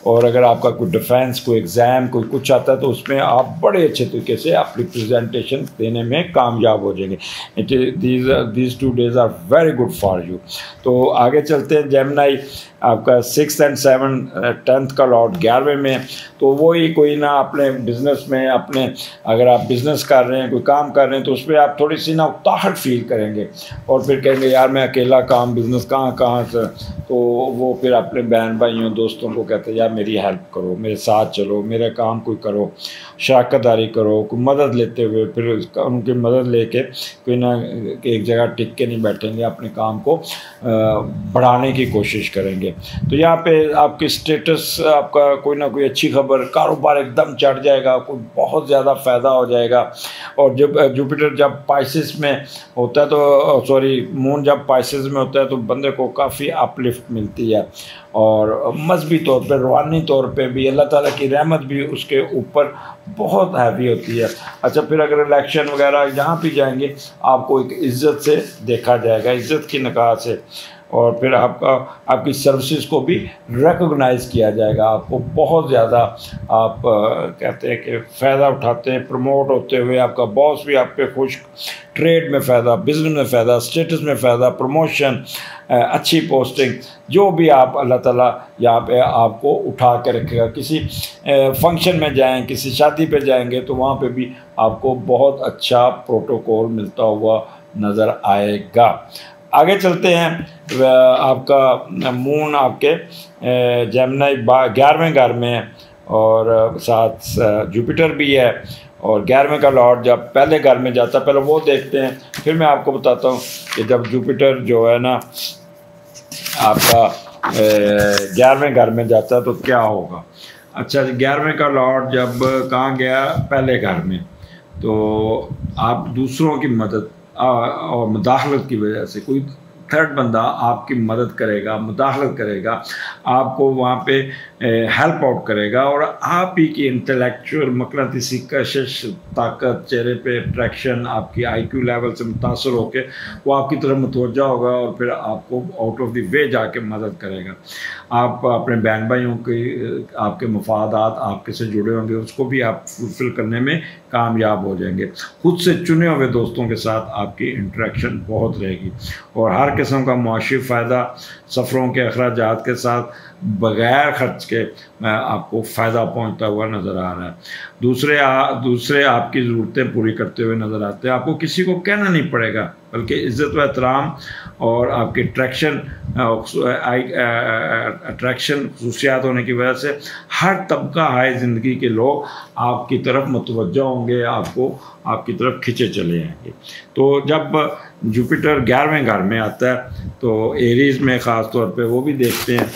और अगर आपका कोई डिफेंस, कोई एग्ज़ाम, कोई कुछ आता है तो उसमें आप बड़े अच्छे तरीके से अपनी प्रेजेंटेशन देने में कामयाब हो जाएंगे। These 2 days are very good for you. तो आगे चलते हैं। जेमिनी आपका 6th and 7th 10th का लॉर्ड 11वें में, तो वही कोई ना अपने बिज़नेस में, अपने अगर आप बिज़नेस कर रहे हैं, कोई काम कर रहे हैं, तो उसमें आप थोड़ी सी ना उकताहट फील करेंगे और फिर कहेंगे यार मैं अकेला काम बिज़नेस कहाँ से। तो वो फिर अपने बहन भाइयों दोस्तों को कहते हैं यार मेरी हेल्प करो, मेरे साथ चलो, मेरा काम कोई करो, शराकतदारी करो, कोई मदद लेते हुए फिर उनकी मदद लेके कोई ना एक जगह टिक के नहीं बैठेंगे, अपने काम को बढ़ाने की कोशिश करेंगे। तो यहाँ पे आपकी स्टेटस, आपका कोई ना कोई अच्छी खबर, कारोबार एकदम चढ़ जाएगा, कोई बहुत ज़्यादा फ़ायदा हो जाएगा। और जब जुपिटर जब पाइसेस में होता है तो सॉरी मून जब पाइसेस में होता है तो बंदे को काफ़ी अपलिफ्ट मिलती है, और मजहबी तौर पर, रूहानी तौर पे भी अल्लाह ताला की रहमत भी उसके ऊपर बहुत हैवी होती है। अच्छा, फिर अगर इलेक्शन वगैरह जहाँ भी जाएंगे आपको एक इज़्ज़त से देखा जाएगा, इज़्ज़त की निगाह से, और फिर आपकी सर्विसेज को भी रिकॉग्नाइज़ किया जाएगा। आपको बहुत ज़्यादा आप कहते हैं कि फ़ायदा उठाते हैं, प्रमोट होते हुए आपका बॉस भी आप पे खुश, ट्रेड में फ़ायदा, बिज़नेस में फ़ायदा, स्टेटस में फ़ायदा, प्रमोशन, अच्छी पोस्टिंग, जो भी आप अल्लाह ताला यहाँ पे आपको उठा के रखेगा। किसी फंक्शन में जाएं, किसी शादी पे जाएंगे तो वहाँ पे भी आपको बहुत अच्छा प्रोटोकॉल मिलता हुआ नज़र आएगा। आगे चलते हैं। आपका मून आपके जेमिनी 11वें घर में है और साथ जुपिटर भी है, और 11वें का लॉर्ड जब पहले घर में जाता है, पहले वो देखते हैं, फिर मैं आपको बताता हूँ कि जब जुपिटर जो है ना आपका 11वें घर में जाता है तो क्या होगा। अच्छा, 11वें का लॉर्ड जब कहाँ गया, पहले घर में, तो आप दूसरों की मदद और मुदाखलत की वजह से कोई थर्ड बंदा आपकी मदद करेगा, मुदाखलत करेगा, आपको वहाँ पे हेल्प आउट करेगा, और आप ही की इंटेलेक्चुअल मकनातीसी कशिश, ताकत, चेहरे पे अट्रैक्शन, आपकी IQ लेवल से मुतासर होके वो आपकी तरफ मुतवज्जा होगा और फिर आपको आउट ऑफ द वे जाके मदद करेगा। आप अपने बहन भाइयों की, आपके मफादात आपके से जुड़े होंगे, उसको भी आप फुलफिल करने में कामयाब हो जाएंगे। खुद से चुने हुए दोस्तों के साथ आपकी इंटरेक्शन बहुत रहेगी, और हर किस्म का मुआशी फ़ायदा, सफ़रों के अखराजात के साथ बग़ैर ख़र्च के आपको फ़ायदा पहुंचता हुआ नज़र आ रहा है। दूसरे आपकी ज़रूरतें पूरी करते हुए नज़र आते हैं। आपको किसी को कहना नहीं पड़ेगा, बल्कि इज़्ज़त व एहतराम और आपकी अट्रैक्शन खसूसियात होने की वजह से हर तबका हाय ज़िंदगी के लोग आपकी तरफ मुतवज्जा होंगे, आपको आपकी तरफ खिंचे चले आएंगे। तो जब जुपिटर 11वें घर में आता है तो एरीज़ में ख़ास तौर पे वो भी देखते हैं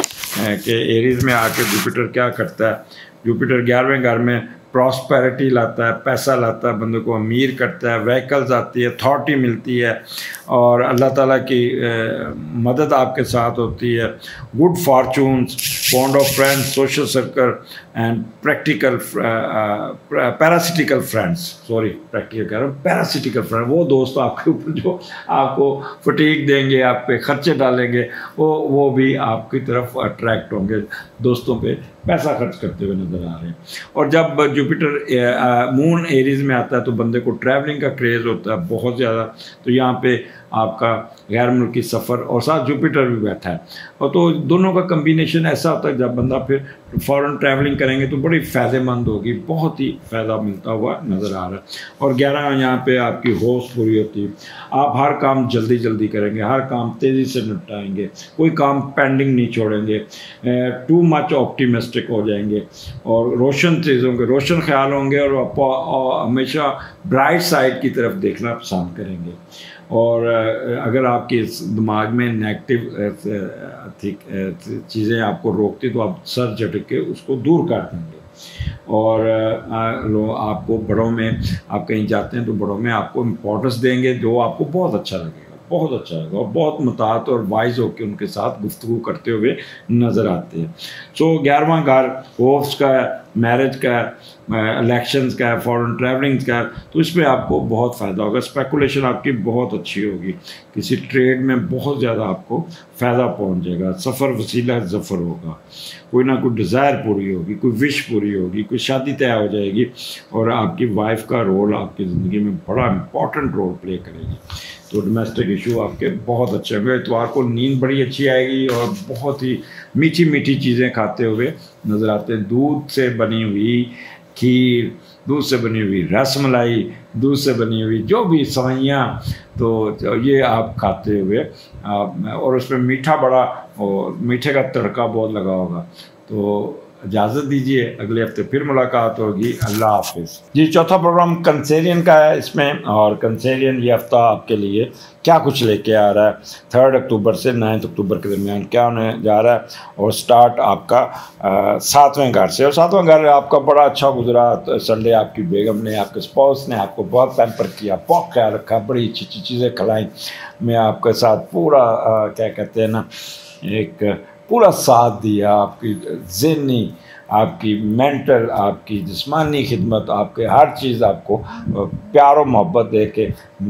कि एरीज़ में आके जुपिटर क्या करता है। जुपिटर 11वें घर में प्रॉस्पेरिटी लाता है, पैसा लाता है, बंदे को अमीर करता है, व्हीकल्स आती है, अथॉरिटी मिलती है, और अल्लाह ताला की मदद आपके साथ होती है, good fortunes, bond of friends, social circle, and practical parasitical friends, sorry practical कह रहा हूँ, पैरासिटिकल फ्रेंड, वो दोस्त आपके ऊपर जो आपको फटीक देंगे, आप पे खर्चे डालेंगे, वो भी आपकी तरफ अट्रैक्ट होंगे, दोस्तों पे पैसा खर्च करते हुए नज़र आ रहे हैं। और जब जुपिटर मून एरीज में आता है तो बंदे को ट्रैवलिंग का क्रेज़ होता है बहुत ज़्यादा, तो यहाँ पे आपका गैर मुल्की सफ़र और साथ जुपिटर भी बैठा है, और तो दोनों का कम्बिनेशन ऐसा होता है जब बंदा फिर फ़ॉरेन ट्रैवलिंग करेंगे तो बड़ी फ़ायदेमंद होगी, बहुत ही फ़ायदा मिलता हुआ नज़र आ रहा है। और 11 यहाँ पे आपकी होश पूरी होती है, आप हर काम जल्दी जल्दी करेंगे, हर काम तेज़ी से निपटाएंगे, कोई काम पेंडिंग नहीं छोड़ेंगे, टू मच ऑप्टिमिस्टिक हो जाएंगे और रोशन चीज़ों के रोशन ख्याल होंगे, और हमेशा ब्राइट साइड की तरफ देखना पसंद करेंगे। और अगर आपके दिमाग में नेगेटिव चीज़ें आपको रोकती तो आप सर झटक के उसको दूर कर देंगे। और आपको बड़ों में, आप कहीं जाते हैं तो बड़ों में आपको इम्पोर्टेंस देंगे, जो आपको बहुत अच्छा लगेगा, बहुत अच्छा लगेगा, और बहुत मुतात और वाइज होकर उनके साथ गुफ्तगू करते हुए नज़र आते हैं। सो 11वां घर होप्स का, मैरिज का, इलेक्शंस का, फॉरेन ट्रैवलिंग्स का, तो इसमें आपको बहुत फ़ायदा होगा। स्पेकुलेशन आपकी बहुत अच्छी होगी, किसी ट्रेड में बहुत ज़्यादा आपको फ़ायदा पहुंच जाएगा, सफ़र वसीला ज़फ़र होगा, कोई ना कोई डिज़ायर पूरी होगी, कोई विश पूरी होगी, कोई शादी तय हो जाएगी, और आपकी वाइफ का रोल आपकी ज़िंदगी में बड़ा इम्पॉर्टेंट रोल प्ले करेगी। तो डोमेस्टिक इशू आपके बहुत अच्छे होंगे। इतवार को नींद बड़ी अच्छी आएगी और बहुत ही मीठी मीठी चीज़ें खाते हुए नज़र आते हैं। दूध से बनी हुई खीर, दूध से बनी हुई रसमलाई, दूध से बनी हुई जो भी सवैयाँ, तो ये आप खाते हुए और उसमें मीठा बड़ा, और मीठे का तड़का बहुत लगा होगा। तो इजाज़त दीजिए, अगले हफ्ते फिर मुलाकात होगी। अल्लाह हाफिज़ जी। चौथा प्रोग्राम कंसेरियन का है इसमें, और कंसेरियन ये हफ्ता आपके लिए क्या कुछ लेके आ रहा है, 3 अक्टूबर से 9 अक्टूबर के दरमियान क्या होने जा रहा है। और स्टार्ट आपका 7वें घर से, और 7वां घर आपका बड़ा अच्छा गुजरा। संडे आपकी बेगम ने, आपके स्पाउस ने आपको बहुत पैम्पर किया, बहुत ख्याल रखा, बड़ी अच्छी अच्छी चीज़ें खिलाई। मैं आपके साथ पूरा क्या कहते हैं ना, एक पूरा साथ दिया, आपकी ज़हनी, आपकी मेंटल, आपकी जिस्मानी खिदमत, आपके हर चीज़ आपको प्यार और मोहब्बत दे के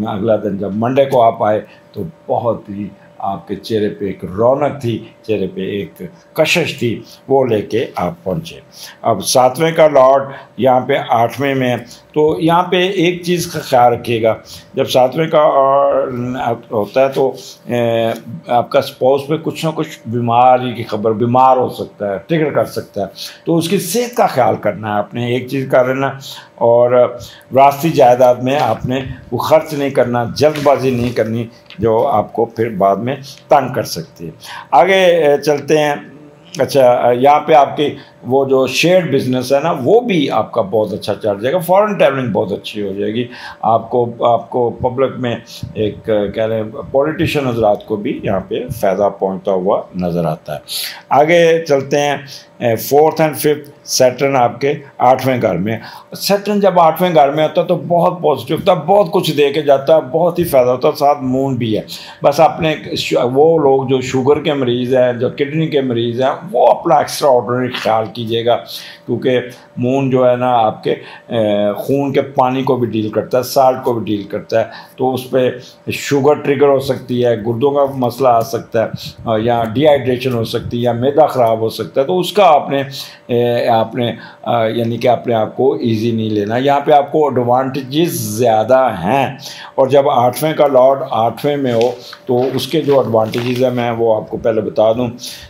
अगला दिन जब मंडे को आप आए तो बहुत ही आपके चेहरे पे एक रौनक थी, चेहरे पे एक कशिश थी, वो लेके आप पहुँचे। अब 7वें का लॉर्ड यहाँ पे 8वें में है, तो यहाँ पे एक चीज़ का ख्याल रखिएगा, जब 7वें का होता है तो आपका स्पाउस पे कुछ ना कुछ बीमारी की खबर, बीमार हो सकता है, ट्रिगर कर सकता है, तो उसकी सेहत का ख्याल करना है आपने, एक चीज़ कर लेना। और रास्ती जायदाद में आपने वो खर्च नहीं करना, जल्दबाजी नहीं करनी, जो आपको फिर बाद में तंग कर सकती है। आगे चलते हैं। अच्छा, यहाँ पे आपकी वो जो शेयर बिजनेस है ना, वो भी आपका बहुत अच्छा चल जाएगा। फॉरेन ट्रैवलिंग बहुत अच्छी हो जाएगी। आपको पब्लिक में एक कह रहे हैं पॉलिटिशियन हजरात को भी यहाँ पे फ़ायदा पहुँचता हुआ नज़र आता है। आगे चलते हैं। 4th and 5th सैटर्न आपके 8वें घर में। सैटर्न जब 8वें घर में होता है तो बहुत पॉजिटिव होता है, बहुत कुछ दे के जाता है, बहुत ही फ़ायदा होता है। साथ मून भी है। बस अपने वो लोग जो शुगर के मरीज़ हैं, जो किडनी के मरीज़ हैं, वो अपना एक्स्ट्रा ऑर्डिनरी ख्याल कीजिएगा, क्योंकि मून जो है ना आपके खून के पानी को भी डील करता है, साल्ट को भी डील करता है, तो उस पर शुगर ट्रिगर हो सकती है, गुर्दों का मसला आ सकता है, या डिहाइड्रेशन हो सकती है, या मैदा ख़राब हो सकता है। तो उसका आपने यानी कि अपने आप को ईजी नहीं लेना। यहाँ पे आपको एडवांटेजेस ज़्यादा हैं, और जब 8वें का लॉर्ड 8वें में हो तो उसके जो एडवांटेजेस हैं मैं वो आपको पहले बता दूं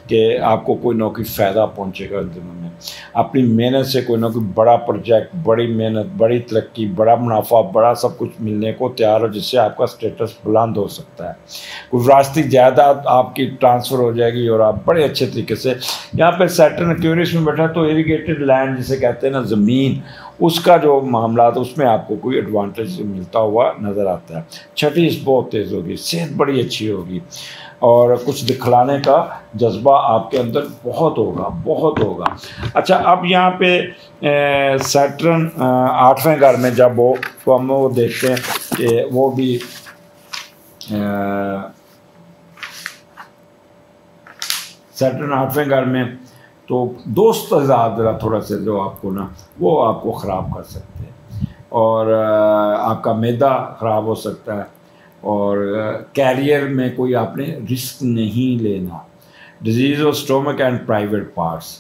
कि आपको कोई ना कोई फ़ायदा पहुँचेगा इन दिनों में। अपनी मेहनत से कोई ना कोई बड़ा प्रोजेक्ट, बड़ी मेहनत, बड़ी तरक्की, बड़ा मुनाफा, बड़ा सब कुछ मिलने को तैयार हो, जिससे आपका स्टेटस बुलंद हो सकता है। कोई रास्ती जायदाद आपकी ट्रांसफ़र हो जाएगी और आप बड़े अच्छे तरीके से। यहाँ पे सैटर्न एक्वेरियस में बैठा तो इरिगेटेड लैंड जिसे कहते हैं ना, ज़मीन, उसका जो मामला था उसमें आपको कोई एडवांटेज मिलता हुआ नज़र आता है। छठी बहुत तेज़ होगी, सेहत बड़ी अच्छी होगी, और कुछ दिखलाने का जज्बा आपके अंदर बहुत होगा, बहुत होगा। अच्छा, अब यहाँ पे सैटर्न 8वें घर में जब हो तो हम वो देखते हैं कि वो भी सैटर्न 8वें घर में तो दोस्त ज़रा थोड़ा सा जो आपको ना वो आपको ख़राब कर सकते हैं, और आपका मैदा ख़राब हो सकता है, और कैरियर में कोई आपने रिस्क नहीं लेना। Disease of stomach and private parts,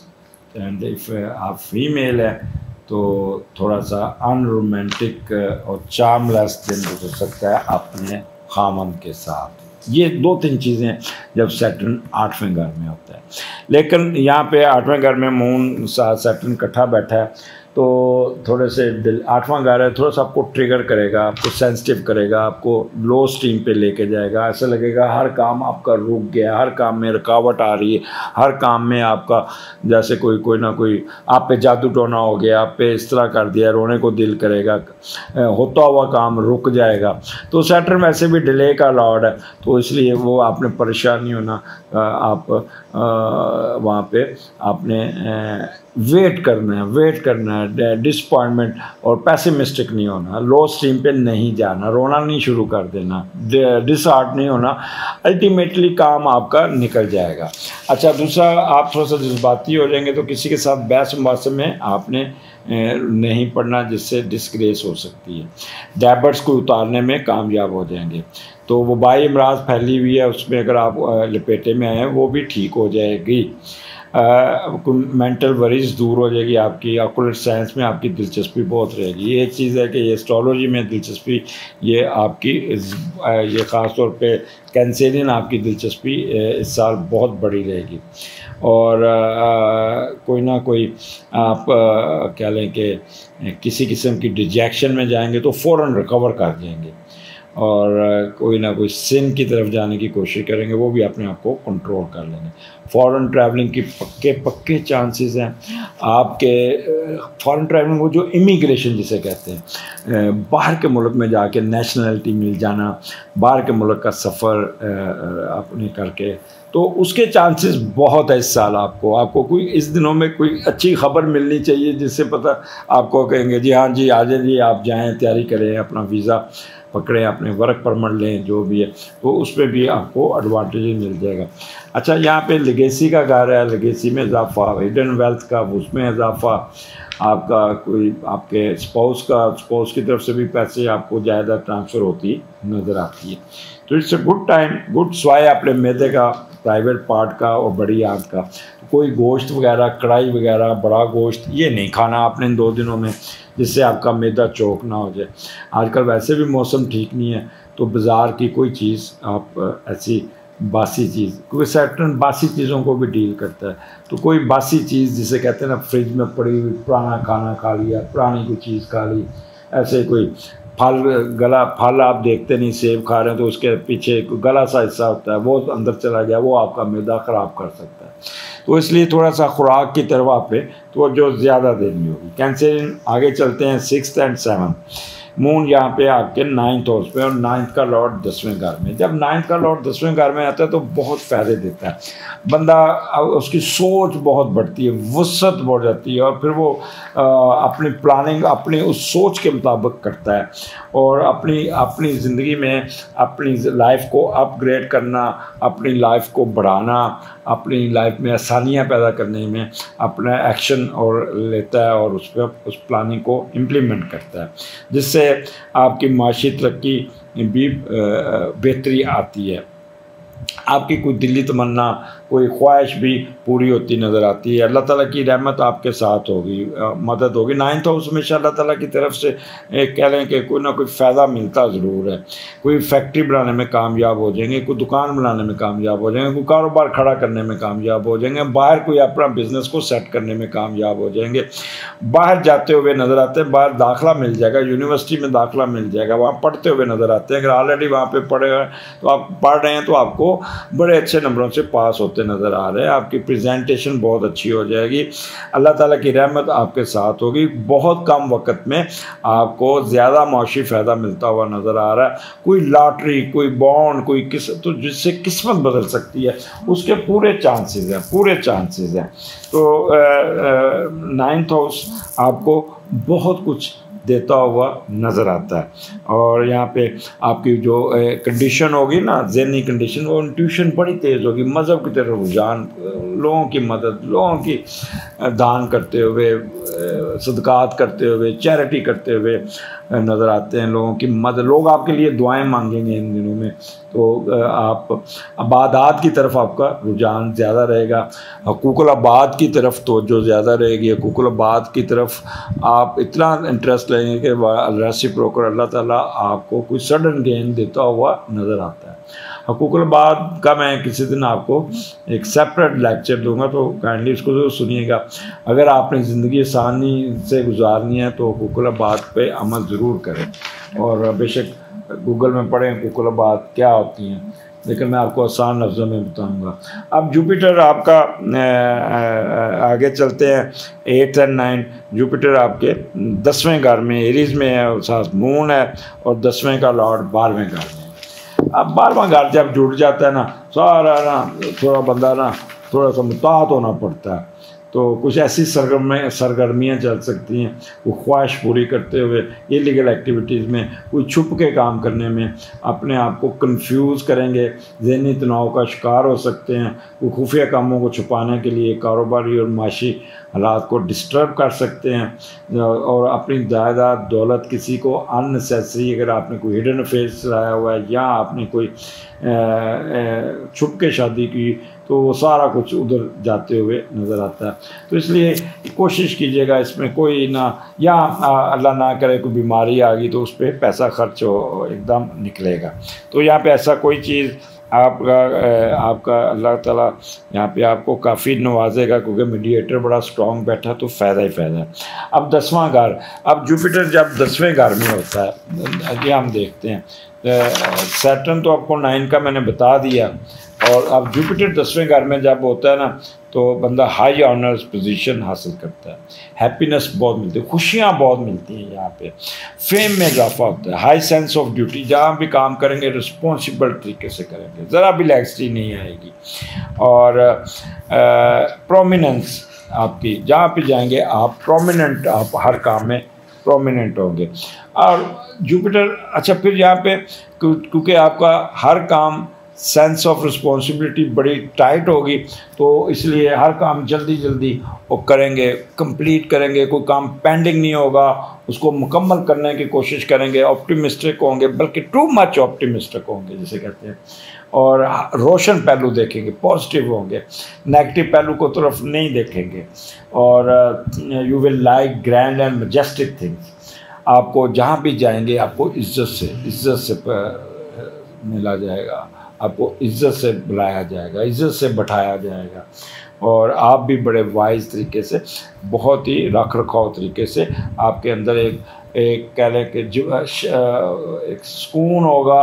and if आप फीमेल है तो थोड़ा सा अनरोमांटिक और चार्मलेस दिन गुजर सकता है अपने खामन के साथ। ये 2-3 चीज़ें जब सैटर्न 8वें घर में होता है। लेकिन यहाँ पे 8वें घर में मून साथ सैटर्न इकट्ठा बैठा है, तो थोड़े से दिल 8वां घर है, थोड़ा सा आपको ट्रिगर करेगा, आपको सेंसिटिव करेगा, आपको लो स्टीम पे लेके जाएगा। ऐसा लगेगा हर काम आपका रुक गया, हर काम में रुकावट आ रही है, हर काम में आपका जैसे कोई ना कोई आप पे जादू टोना हो गया, आप पे इस तरह कर दिया, रोने को दिल करेगा, होता हुआ काम रुक जाएगा। तो सैटर्न वैसे भी डिले का लॉर्ड है, तो इसलिए वो आपने परेशानी होना, आप वहाँ पे आपने वेट करना है, डिसपॉइंटमेंट और पैसिमिस्टिक नहीं होना, लो स्ट्रीम पे नहीं जाना, रोना नहीं शुरू कर देना, डिसहार्ट नहीं होना, अल्टीमेटली काम आपका निकल जाएगा। अच्छा, दूसरा आप थोड़ा सा जज्बाती हो जाएंगे, तो किसी के साथ बहस मुबाहसे में आपने नहीं पढ़ना, जिससे डिस्ग्रेस हो सकती है। डैबर्स को उतारने में कामयाब हो जाएंगे, तो वो बाई इमराज फैली हुई है, उसमें अगर आप लपेटे में आए हैं वो भी ठीक हो जाएगी। मेंटल वरीज दूर हो जाएगी आपकी, ऑक्युलट साइंस में आपकी दिलचस्पी बहुत रहेगी। ये चीज़ है कि ये एस्ट्रोलॉजी में दिलचस्पी, ये आपकी ये ख़ास तौर पे कैंसेरियन आपकी दिलचस्पी इस साल बहुत बड़ी रहेगी, और कोई ना कोई आप क्या लें कि किसी किस्म की डिजेक्शन में जाएंगे तो फ़ौरन रिकवर कर जाएंगे, और कोई ना कोई सिन की तरफ जाने की कोशिश करेंगे, वो भी अपने आप को कंट्रोल कर लेंगे। फॉरेन ट्रैवलिंग की पक्के चांसेस हैं आपके। फॉरेन ट्रैवलिंग वो जो इमिग्रेशन जिसे कहते हैं, बाहर के मुल्क में जाके नेशनलिटी मिल जाना, बाहर के मुल्क का सफ़र अपने करके, तो उसके चांसेस बहुत है इस साल। आपको कोई इस दिनों में कोई अच्छी खबर मिलनी चाहिए, जिससे पता आपको कहेंगे जी हाँ जी आ जाइए, आप जाएँ, तैयारी करें, अपना वीज़ा पकड़ें, अपने वर्क परमिट लें, जो भी है, तो उसमें भी आपको एडवांटेज मिल जाएगा। अच्छा, यहाँ पे लेगेसी का घर है, लेगेसी में इजाफा, हिडन वेल्थ का उसमें इजाफा, आपका कोई आपके स्पाउस की तरफ से भी पैसे आपको ज़्यादा ट्रांसफ़र होती नज़र आती है। तो it's a good time, good स्वाय अपने मैदे का, प्राइवेट पार्ट का और बड़ी आंत का। तो कोई गोश्त वगैरह, कढ़ाई वगैरह, बड़ा गोश्त ये नहीं खाना आपने इन 2 दिनों में, जिससे आपका मैदा चौक ना हो जाए। आजकल वैसे भी मौसम ठीक नहीं है, तो बाज़ार की कोई चीज़ आप ऐसी बासी चीज़, क्योंकि सैटर्न बासी चीज़ों को भी डील करता है, तो कोई बासी चीज़ जिसे कहते हैं ना, फ्रिज में पड़ी हुई पुराना खाना खा लिया, पुरानी कोई चीज़ खा ली, ऐसे कोई फल आप देखते नहीं, सेब खा रहे हैं तो उसके पीछे गला सा हिस्सा होता है, वो अंदर चला गया, वो आपका मैदा ख़राब कर सकता है। तो इसलिए थोड़ा सा खुराक की तरफ आप पे तो जो ज़्यादा देनी होगी। कैंसर आगे चलते हैं 6th and 7th। मून यहाँ पे आपके 9th हाउस पे, और 9th का लॉर्ड 10वें घर में। जब 9th का लॉर्ड 10वें घर में आता है तो बहुत फ़ायदे देता है, बंदा उसकी सोच बहुत बढ़ती है, वसअत बढ़ जाती है, और फिर वो अपनी प्लानिंग अपनी उस सोच के मुताबिक करता है, और अपनी ज़िंदगी में अपनी लाइफ को अपग्रेड करना, अपनी लाइफ को बढ़ाना, अपनी लाइफ में आसानियाँ पैदा करने में अपना एक्शन और लेता है, और उस प्लानिंग को इम्प्लीमेंट करता है, जिससे आपकी माशी तरक्की भी बेहतरी आती है। आपकी कोई दिली तमन्ना, कोई ख्वाहिश भी पूरी होती नज़र आती है। अल्लाह ताला की रहमत आपके साथ होगी, मदद होगी। 9th हाउस में अल्लाह ताला की तरफ से कह लें कि कोई ना कोई फ़ायदा मिलता ज़रूर है। कोई फैक्ट्री बनाने में कामयाब हो जाएंगे, कोई दुकान बनाने में कामयाब हो जाएंगे, कोई कारोबार खड़ा करने में कामयाब हो जाएंगे, बाहर कोई अपना बिज़नेस को सेट करने में कामयाब हो जाएंगे, बाहर जाते हुए नज़र आते हैं, बाहर दाखिला मिल जाएगा, यूनिवर्सिटी में दाखिला मिल जाएगा, वहाँ पढ़ते हुए नज़र आते हैं। अगर ऑलरेडी वहाँ पर पढ़े हैं तो आप पढ़ रहे हैं तो आपको बड़े अच्छे नंबरों से पास होते नज़र आ रहे हैं। आपकी प्रेजेंटेशन बहुत अच्छी हो जाएगी, अल्लाह ताला की रहमत आपके साथ होगी। बहुत कम वक्त में आपको ज़्यादा माशी फ़ायदा मिलता हुआ नज़र आ रहा है। कोई लॉटरी, कोई बॉन्ड, कोई तो जिससे किस्मत बदल सकती है, उसके पूरे चांसेस हैं। तो 9th हाउस आपको बहुत कुछ देता हुआ नज़र आता है। और यहाँ पे आपकी जो कंडीशन होगी ना, ज़हनी कंडीशन, वो इंट्यूशन बड़ी तेज़ होगी, मज़हब की तरफ रुझान लोगों की मदद, लोगों की दान करते हुए, सदकात करते हुए, चैरिटी करते हुए नज़र आते हैं। लोगों की मदद, लोग आपके लिए दुआएं मांगेंगे इन दिनों में, तो आप आबादात की तरफ आपका रुझान ज़्यादा रहेगा, हकूक़ुल आबाद की तरफ तो जो ज़्यादा रहेगी, हकूक़ुल आबाद की तरफ आप इतना इंटरेस्ट लेंगे कि रेसिप्रोकल अल्लाह ताला आपको कोई सडन गेन देता हुआ नज़र आता है। हकूक़ुल आबाद का मैं किसी दिन आपको एक सेपरेट लेक्चर दूंगा, तो काइंडली इसको जो सुनिएगा। अगर आपने ज़िंदगी आसानी से गुजारनी है तो हकूक़ुल आबाद पे अमल ज़रूर करें, और बेशक गूगल में पढ़ें हकूक़ुल आबाद क्या होती हैं, लेकिन मैं आपको आसान लफ्ज़ों में बताऊंगा। अब जुपिटर आपका आगे चलते हैं 8 और 9। जुपिटर आपके 10वें घर में एरीज में है, और साथ मून है, और 10वें का लॉर्ड 12वें घर में है। अब 12वां घर जब जुड़ जाता है ना, सारा ना थोड़ा बंदा ना थोड़ा सा मुताहत होना पड़ता है, तो कुछ ऐसी सरगर्मियाँ चल सकती हैं, वो ख्वाहिश पूरी करते हुए इलीगल एक्टिविटीज़ में, कोई छुप के काम करने में अपने आप को कंफ्यूज करेंगे, ज़हनी तनाव का शिकार हो सकते हैं, वो खुफिया कामों को छुपाने के लिए कारोबारी और माशी हालात को डिस्टर्ब कर सकते हैं, और अपनी जायदाद दौलत किसी को अननेसेसरी, अगर आपने कोई हिडन अफेयर्स चलाया हुआ है या आपने कोई छुप के शादी की, तो वो सारा कुछ उधर जाते हुए नज़र आता है। तो इसलिए कोशिश कीजिएगा इसमें कोई ना, या अल्लाह ना करे कोई बीमारी आ गई तो उस पर पैसा खर्च हो एकदम निकलेगा। तो यहाँ पे ऐसा कोई चीज़ आपका अल्लाह ताला यहाँ पे आपको काफ़ी नवाजेगा, क्योंकि मीडिएटर बड़ा स्ट्रॉन्ग बैठा, तो फ़ायदा ही फ़ायदा है। अब 10वां घर, अब जुपिटर जब 10वें घर में होता है, ये हम देखते हैं, सैटर्न तो आपको 9 का मैंने बता दिया, और अब जुपिटर 10वें घर में जब होता है ना, तो बंदा हाई ऑनर्स पोजीशन हासिल करता है, हैप्पीनेस बहुत मिलती है, खुशियाँ बहुत मिलती हैं, यहाँ पे फेम में इजाफा होता है, हाई सेंस ऑफ ड्यूटी, जहाँ भी काम करेंगे रिस्पॉन्सिबल तरीके से करेंगे, ज़रा भी लैक्सिटी नहीं आएगी, और प्रोमिनेंस आपकी, जहाँ पे जाएंगे आप प्रोमिनेंट, आप हर काम में प्रोमिनेंट होंगे। और जुपिटर, अच्छा फिर यहाँ पे क्योंकि आपका हर काम सेंस ऑफ रिस्पॉन्सिबिलिटी बड़ी टाइट होगी, तो इसलिए हर काम जल्दी जल्दी वो करेंगे, कंप्लीट करेंगे, कोई काम पेंडिंग नहीं होगा, उसको मुकम्मल करने की कोशिश करेंगे, ऑप्टिमिस्टिक होंगे, बल्कि टू मच ऑप्टिमिस्टिक होंगे जिसे कहते हैं, और रोशन पहलू देखेंगे, पॉजिटिव होंगे, नेगेटिव पहलू को तरफ नहीं देखेंगे, और you will like grand and majestic things. आपको जहाँ भी जाएंगे आपको इज्जत से मिला जाएगा, आपको इज्जत से बुलाया जाएगा, इज्जत से बैठाया जाएगा, और आप भी बड़े वाइज तरीके से, बहुत ही रख रखाव तरीके से आपके अंदर एक कह लें कि एक सुकून होगा,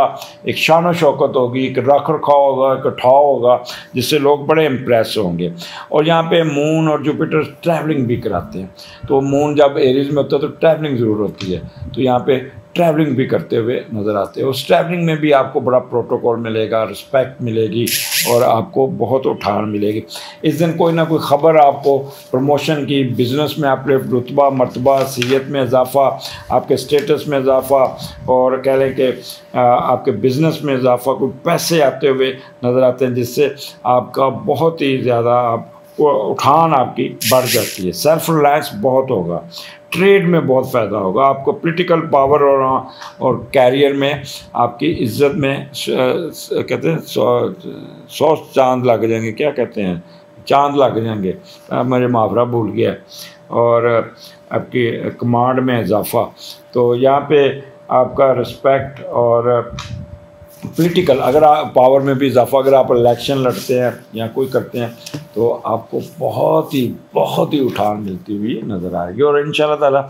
एक शान शौकत होगी, एक रख रखाव होगा, एक उठाव होगा, जिससे लोग बड़े इम्प्रेस होंगे। और यहाँ पे मून और जुपिटर ट्रैवलिंग भी कराते हैं, तो मून जब एरीज में होता है तो ट्रैवलिंग ज़रूर होती है, तो यहाँ पे ट्रैवलिंग भी करते हुए नज़र आते हैं। उस ट्रैवलिंग में भी आपको बड़ा प्रोटोकॉल मिलेगा, रिस्पेक्ट मिलेगी, और आपको बहुत उठान मिलेगी। इस दिन कोई ना कोई ख़बर आपको प्रमोशन की, बिज़नेस में आपके रुतबा मर्तबा, सीयत में इजाफ़ा, आपके स्टेटस में इजाफ़ा, और कह लें कि आपके बिज़नेस में इजाफ़ा, कोई पैसे आते हुए नज़र आते हैं, जिससे आपका बहुत ही ज़्यादा उठान आपकी बढ़ जाती है, सेल्फ रिलायंस बहुत होगा, ट्रेड में बहुत फ़ायदा होगा, आपको पॉलिटिकल पावर और कैरियर में आपकी इज्जत में कहते हैं 100 चांद लग जाएंगे, क्या कहते हैं, चांद लग जाएंगे, मेरे मुहावरा भूल गया, और आपकी कमांड में इजाफा। तो यहाँ पे आपका रिस्पेक्ट और पॉलिटिकल, अगर आप पावर में भी इजाफा, अगर आप इलेक्शन लड़ते हैं या कोई करते हैं, तो आपको बहुत ही उठान मिलती हुई नज़र आएगी, और इंशाल्लाह ताला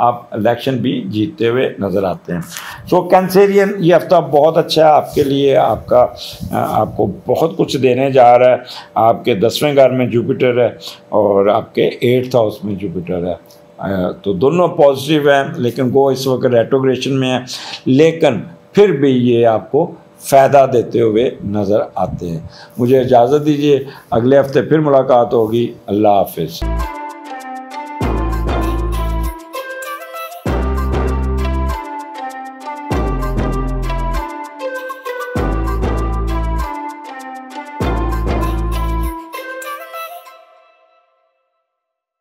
आप इलेक्शन भी जीतते हुए नज़र आते हैं। सो कैंसेरियन, ये हफ्ता बहुत अच्छा है आपके लिए, आपको बहुत कुछ देने जा रहा है। आपके 10वें घर में जुपिटर है, और आपके 8th हाउस में जुपिटर है, तो दोनों पॉजिटिव हैं, लेकिन वो इस वक्त रेट्रोग्रेशन में है, लेकिन फिर भी ये आपको फ़ायदा देते हुए नज़र आते हैं। मुझे इजाज़त दीजिए, अगले हफ्ते फिर मुलाकात होगी। अल्लाह हाफ़िज़।